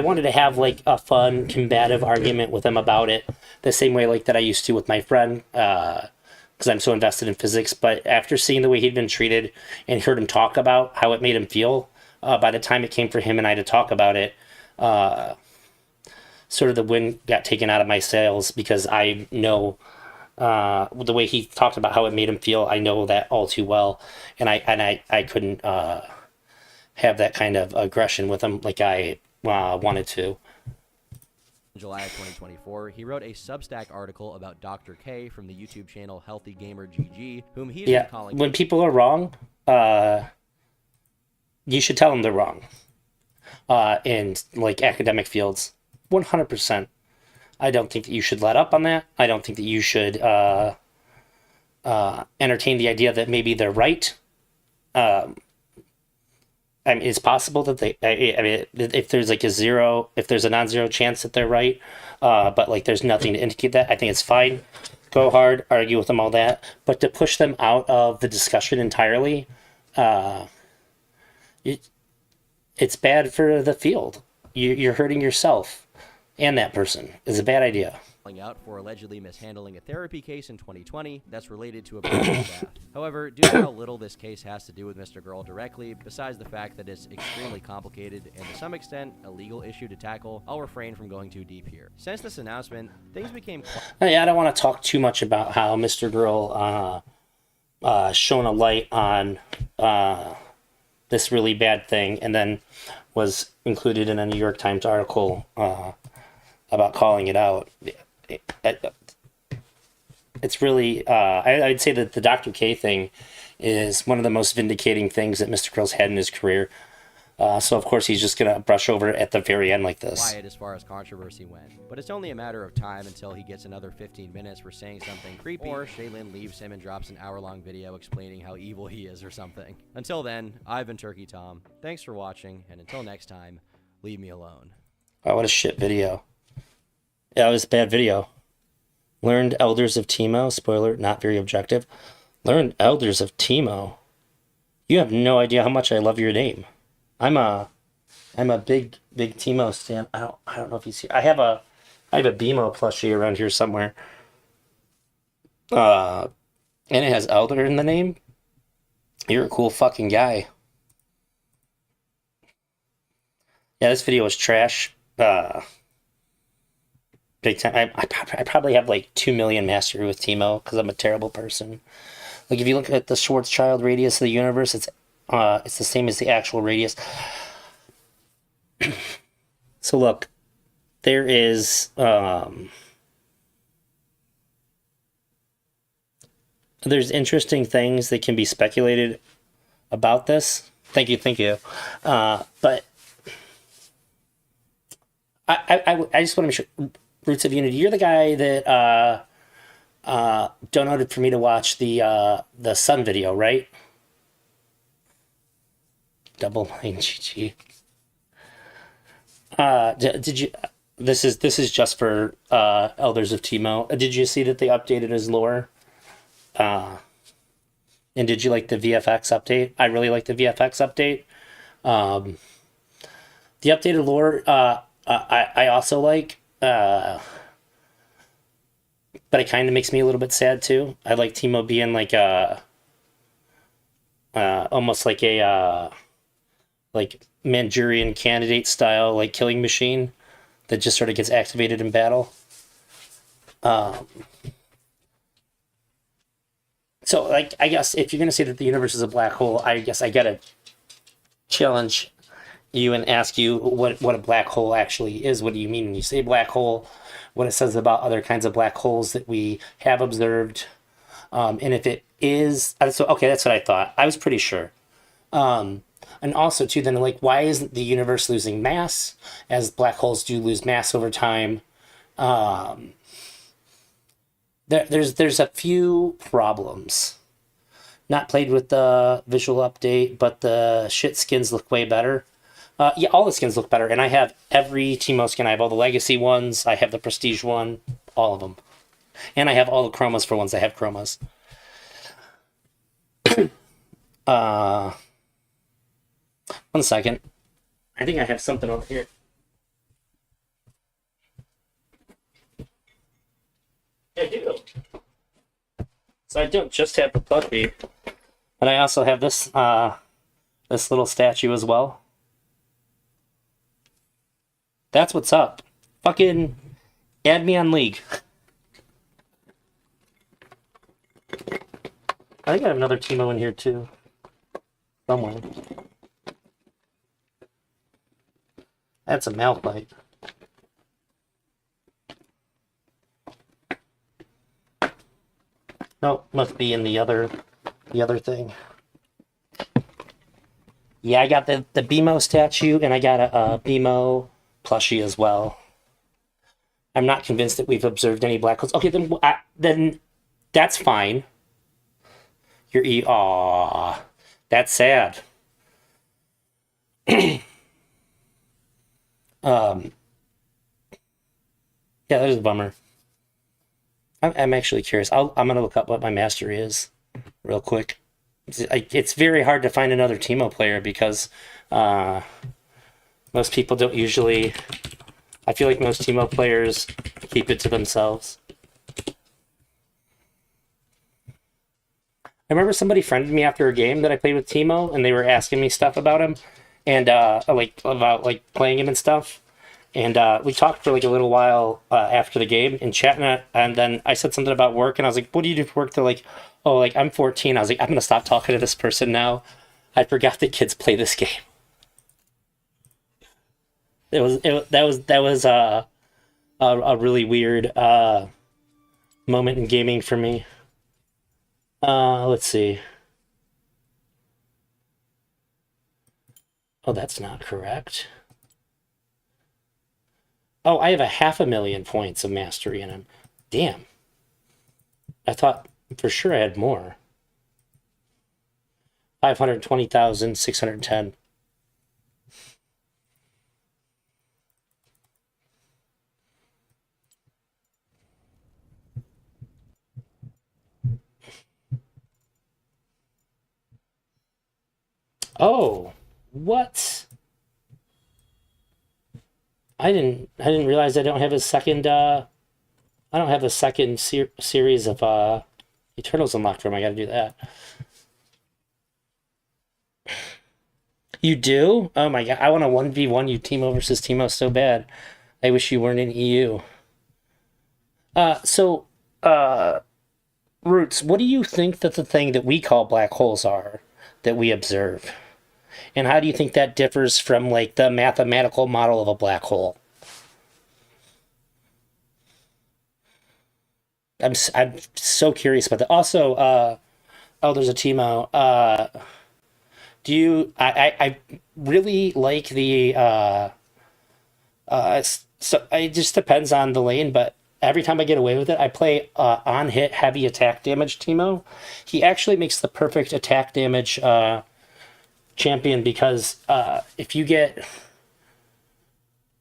wanted to have like a fun, combative argument with him about it, the same way like that I used to with my friend, because I'm so invested in physics. But after seeing the way he'd been treated and heard him talk about how it made him feel, by the time it came for him and I to talk about it, sort of the wind got taken out of my sails because I know the way he talked about how it made him feel. I know that all too well, and I couldn't have that kind of aggression with him like I wanted to. In July of 2024, he wrote a Substack article about Dr. K from the YouTube channel Healthy Gamer GG, whom he's been calling. When people are wrong, you should tell them they're wrong. In like academic fields, 100%. I don't think that you should let up on that. I don't think that you should entertain the idea that maybe they're right. I mean, it's possible that I mean, if there's like if there's a non-zero chance that they're right, but like there's nothing to indicate that, I think it's fine. Go hard, argue with them, all that. But to push them out of the discussion entirely, it's bad for the field. You're hurting yourself and that person. It's a bad idea. Out for allegedly mishandling a therapy case in 2020 that's related to a personal death. However, due to how little this case has to do with Mr. Girl directly, besides the fact that it's extremely complicated and to some extent a legal issue to tackle, I'll refrain from going too deep here. Since this announcement, things became I don't want to talk too much about how Mr. Girl shone a light on this really bad thing and then was included in a New York Times article about calling it out. It's really, I'd say that the Dr. K thing is one of the most vindicating things that Mr. Girl's had in his career. So, of course, he's just going to brush over it at the very end like this. Quiet as far as controversy went. But it's only a matter of time until he gets another 15 minutes for saying something creepy, or Shaylin leaves him and drops an hour-long video explaining how evil he is or something. Until then, I've been Turkey Tom. Thanks for watching, and until next time, leave me alone. Oh, what a shit video. Yeah, it was a bad video. Learned Elders of Teemo. Spoiler, not very objective. Learned Elders of Teemo. You have no idea how much I love your name. I'm a big Teemo stan. I don't know if he's here. I have a BMO plushie around here somewhere. And it has Elder in the name. You're a cool fucking guy. Yeah, this video was trash. Big time. I probably have like 2 million mastery with Teemo because I'm a terrible person. Like if you look at the Schwarzschild radius of the universe, it's the same as the actual radius. So look, there is there's interesting things that can be speculated about this. Thank you. But I just want to make sure. Roots of Unity, you're the guy that donated for me to watch the Sun video, right? Double Mind GG. Did you? This is just for Elders of Teemo. Did you see that they updated his lore? And did you like the VFX update? I really like the VFX update. The updated lore, I also like. But it kind of makes me a little bit sad too. I like Teemo being like almost like a like Manchurian Candidate style like killing machine that just sort of gets activated in battle. So like I guess if you're gonna say that the universe is a black hole, I guess I gotta challenge you and ask you what a black hole actually is. What do you mean when you say black hole? What it says about other kinds of black holes that we have observed, and if it is, so okay, that's what I thought. I was pretty sure. And also too, then like, why isn't the universe losing mass as black holes do lose mass over time? There's a few problems. Not played with the visual update, but the shit skins look way better. Yeah, all the skins look better, and I have every Teemo skin. I have all the legacy ones. I have the prestige one, all of them, and I have all the chromas for ones that have chromas. One second. I think I have something over here. I do. So I don't just have the plushie, but I also have this this little statue as well. That's what's up. Fucking add me on League. I think I have another Teemo in here too. Somewhere. That's a Malphite. No, must be in the other thing. Yeah, I got the BMO statue, and I got a BMO plushie as well. I'm not convinced that we've observed any black holes. Okay, then that's fine. You're Aw, that's sad. Yeah, that is a bummer. I'm actually curious. I'm gonna look up what my mastery is, real quick. It's very hard to find another Teemo player because most people don't usually. I feel like most Teemo players keep it to themselves. I remember somebody friended me after a game that I played with Teemo, and they were asking me stuff about him, and about playing him and stuff. And we talked for like a little while after the game and chatting, and then I said something about work, and I was like, "What do you do for work?" They're like, "Oh, like I'm 14." I was like, "I'm gonna stop talking to this person now." I forgot that kids play this game. That was a really weird moment in gaming for me. Let's see. Oh, that's not correct. Oh, I have a 500,000 points of mastery in him. Damn. I thought for sure I had more. 520,610. Oh, what? I didn't realize I don't have a second I don't have a second series of Eternals unlocked for him. I gotta do that. You do? Oh my god, I want a 1v1 you Teemo versus Teemo so bad. I wish you weren't in EU. Roots, what do you think that the thing that we call black holes are that we observe? And how do you think that differs from like the mathematical model of a black hole? I'm so curious about that. Also, oh, there's a Teemo. Do you? I really like the. So it just depends on the lane, but every time I get away with it, I play on hit heavy attack damage Teemo. He actually makes the perfect attack damage champion because if you get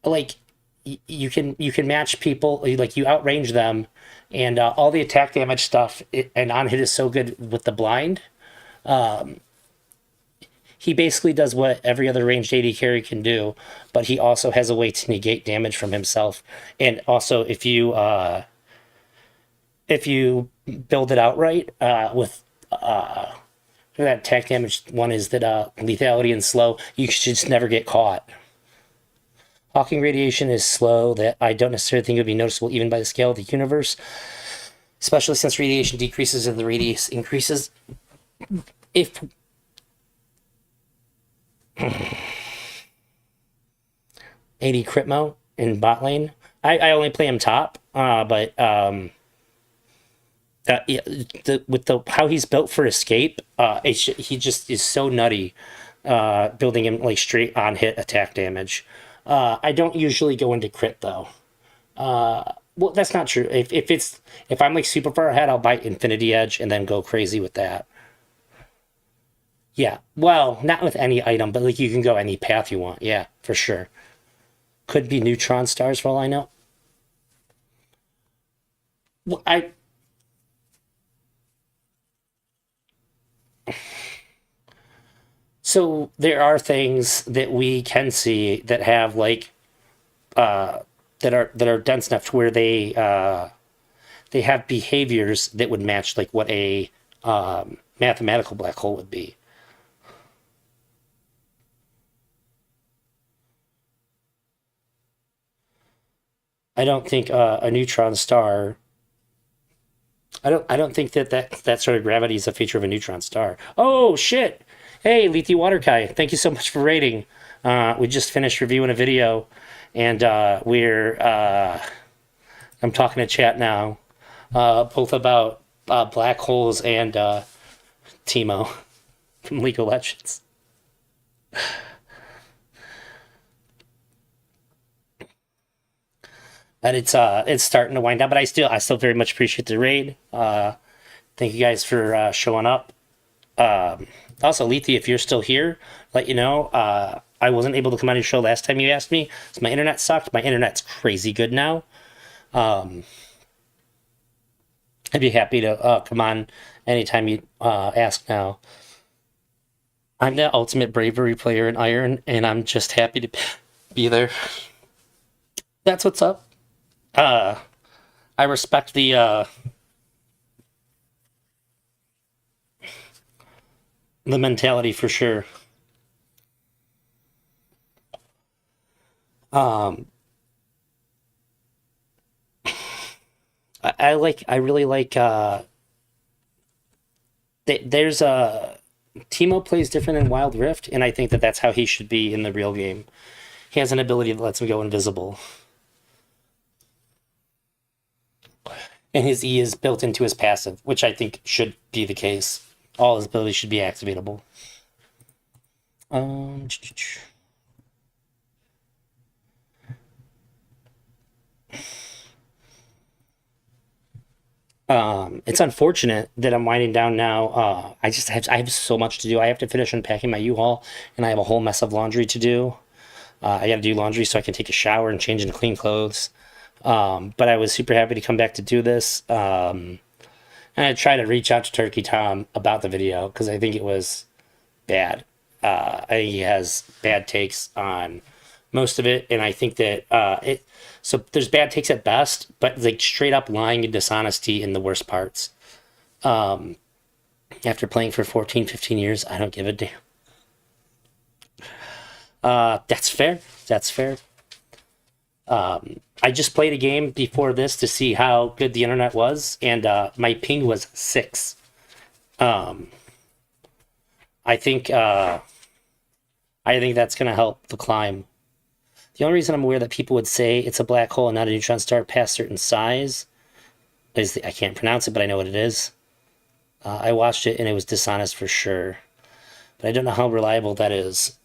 like you can match people, like you outrange them, and all the attack damage stuff and on hit is so good with the blind. He basically does what every other ranged AD carry can do, but he also has a way to negate damage from himself. And also, if you build it outright with that attack damage one is that lethality and slow, you should just never get caught. Hawking radiation is slow that I don't necessarily think it would be noticeable even by the scale of the universe, especially since radiation decreases and the radius increases. If AD Critmo in bot lane, I only play him top, but with the how he's built for escape, he just is so nutty, building him like straight on hit attack damage. I don't usually go into crit though. Well, that's not true. If I'm like super far ahead, I'll bite Infinity Edge and then go crazy with that. Yeah, well, not with any item, but like you can go any path you want. Yeah, for sure. Could be neutron stars for all I know. Well, So there are things that we can see that have like that are dense enough to where they have behaviors that would match like what a mathematical black hole would be. I don't think a neutron star. I don't think that sort of gravity is a feature of a neutron star. Oh shit! Hey, Lethe Waterkai, thank you so much for rating. We just finished reviewing a video, and I'm talking to chat now, both about black holes and Teemo from League of Legends. And it's starting to wind down, but I still very much appreciate the raid. Thank you guys for showing up. Also, Lethe, if you're still here, let you know I wasn't able to come on your show last time you asked me. So my internet sucked. My internet's crazy good now. I'd be happy to come on anytime you ask now. I'm the ultimate bravery player in Iron, and I'm just happy to be there. That's what's up. I respect the mentality for sure. I really like there's a Teemo plays different in Wild Rift, and I think that's how he should be in the real game. He has an ability that lets him go invisible. And his E is built into his passive, which I think should be the case. All his abilities should be activatable. It's unfortunate that I'm winding down now. I have so much to do. I have to finish unpacking my U-Haul, and I have a whole mess of laundry to do. I got to do laundry so I can take a shower and change into clean clothes. But I was super happy to come back to do this. And I tried to reach out to Turkey Tom about the video because I think it was bad. I think he has bad takes on most of it, and I think that so there's bad takes at best, but like straight up lying and dishonesty in the worst parts. After playing for 14, 15 years, I don't give a damn. That's fair. That's fair. I just played a game before this to see how good the internet was, and my ping was 6. I think that's gonna help the climb. The only reason I'm aware that people would say it's a black hole and not a neutron star past certain size is I can't pronounce it, but I know what it is. I watched it and it was dishonest for sure, but I don't know how reliable that is.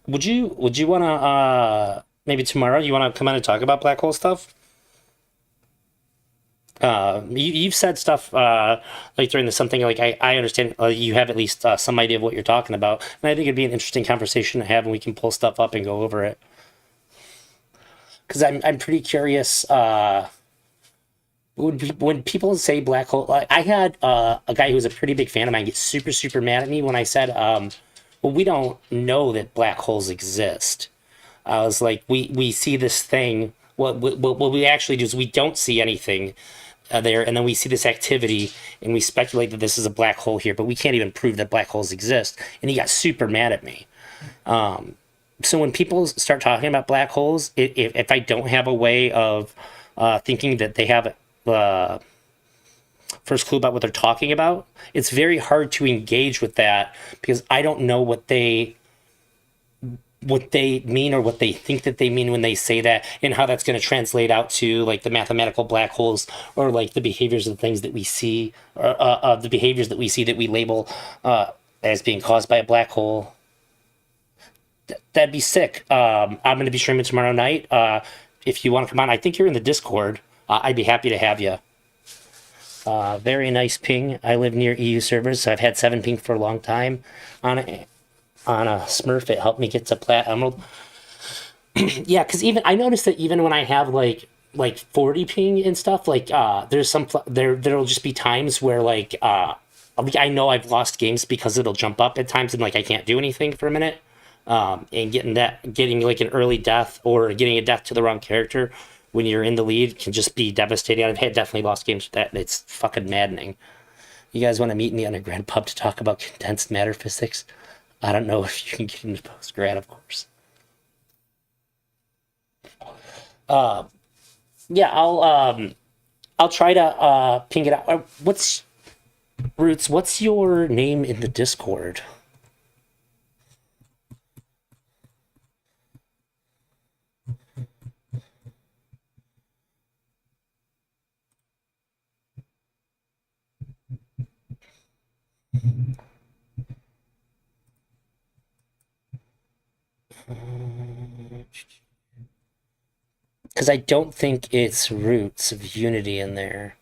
Would you want to maybe tomorrow you want to come on and talk about black hole stuff? You've said stuff like during something like I understand you have at least some idea of what you're talking about, and I think it'd be an interesting conversation to have, and we can pull stuff up and go over it. Because I'm pretty curious. When people say black hole, I had a guy who was a pretty big fan of mine get super mad at me when I said, "Well, we don't know that black holes exist." I was like, "We see this thing. What we actually do is we don't see anything." There, and then we see this activity and we speculate that this is a black hole here, but we can't even prove that black holes exist. And he got super mad at me. So when people start talking about black holes, if I don't have a way of thinking that they have first clue about what they're talking about, it's very hard to engage with that because I don't know what they mean or what they think that they mean when they say that, and how that's going to translate out to like the mathematical black holes or like the behaviors of the things that we see, or the behaviors that we see that we label as being caused by a black hole. That'd be sick. I'm going to be streaming tomorrow night. If you want to come on, I think you're in the Discord. I'd be happy to have you. Very nice ping. I live near EU servers, so I've had 7 ping for a long time on a Smurf. It helped me get to Plat Emerald. Yeah, because even I noticed that even when I have like 40 ping and stuff, like there's there'll just be times where like I know I've lost games because it'll jump up at times and like I can't do anything for a minute. And getting like an early death or getting a death to the wrong character when you're in the lead can just be devastating. I've definitely lost games with that, and it's fucking maddening. You guys want to meet in the undergrad pub to talk about condensed matter physics? I don't know if you can get into postgrad, of course. Yeah, I'll try to ping it out. What's Roots? What's your name in the Discord? Because I don't think it's Roots of Unity in there.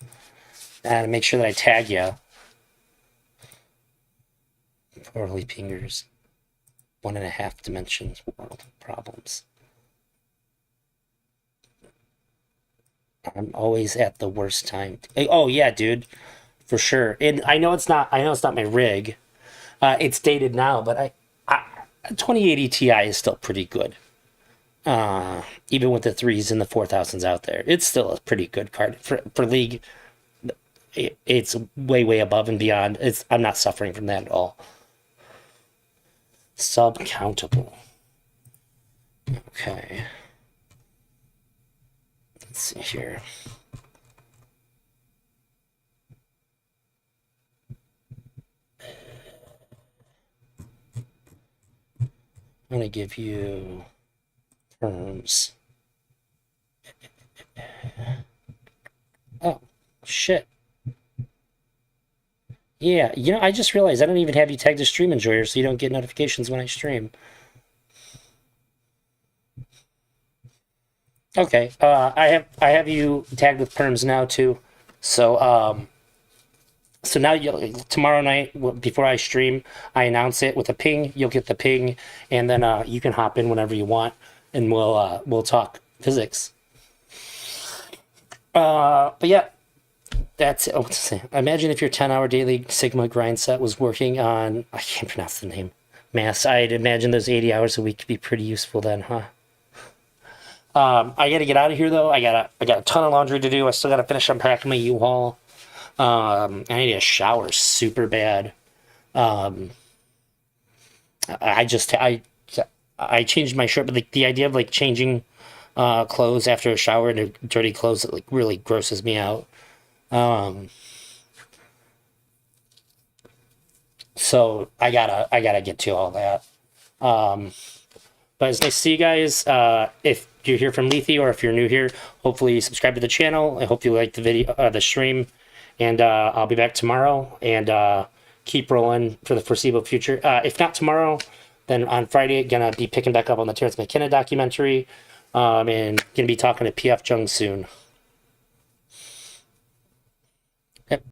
I gotta make sure that I tag you. Early pingers. 1.5 dimensions world problems. I'm always at the worst time. Oh yeah, dude, for sure. And I know it's not. My rig. It's dated now, but I 2080 Ti is still pretty good. Even with the 3s and the 4000s out there, it's still a pretty good card for League. It's way above and beyond. I'm not suffering from that at all. Sub countable. Okay. Let's see here. I'm gonna give you terms. Oh, shit. Yeah, I just realized I don't even have you tagged as Stream Enjoyer, so you don't get notifications when I stream. Okay, I have you tagged with perms now too, so so now tomorrow night before I stream, I announce it with a ping. You'll get the ping, and then you can hop in whenever you want, and we'll talk physics. But yeah. That's it. Oh, what's to say? Imagine if your 10-hour daily Sigma grind set was working on, I can't pronounce the name, mass. I'd imagine those 80 hours a week could be pretty useful then, huh? I gotta get out of here though. I got a ton of laundry to do. I still gotta finish unpacking my U-Haul. I need a shower super bad. I changed my shirt, but the idea of like changing clothes after a shower into dirty clothes, it like really grosses me out. So I gotta get to all that. But it's nice to see you guys. If you're here from Lethe or if you're new here, hopefully subscribe to the channel. I hope you like the video, the stream, and I'll be back tomorrow and keep rolling for the foreseeable future. If not tomorrow, then on Friday, gonna be picking back up on the Terrence McKenna documentary, and gonna be talking to PF Jung soon.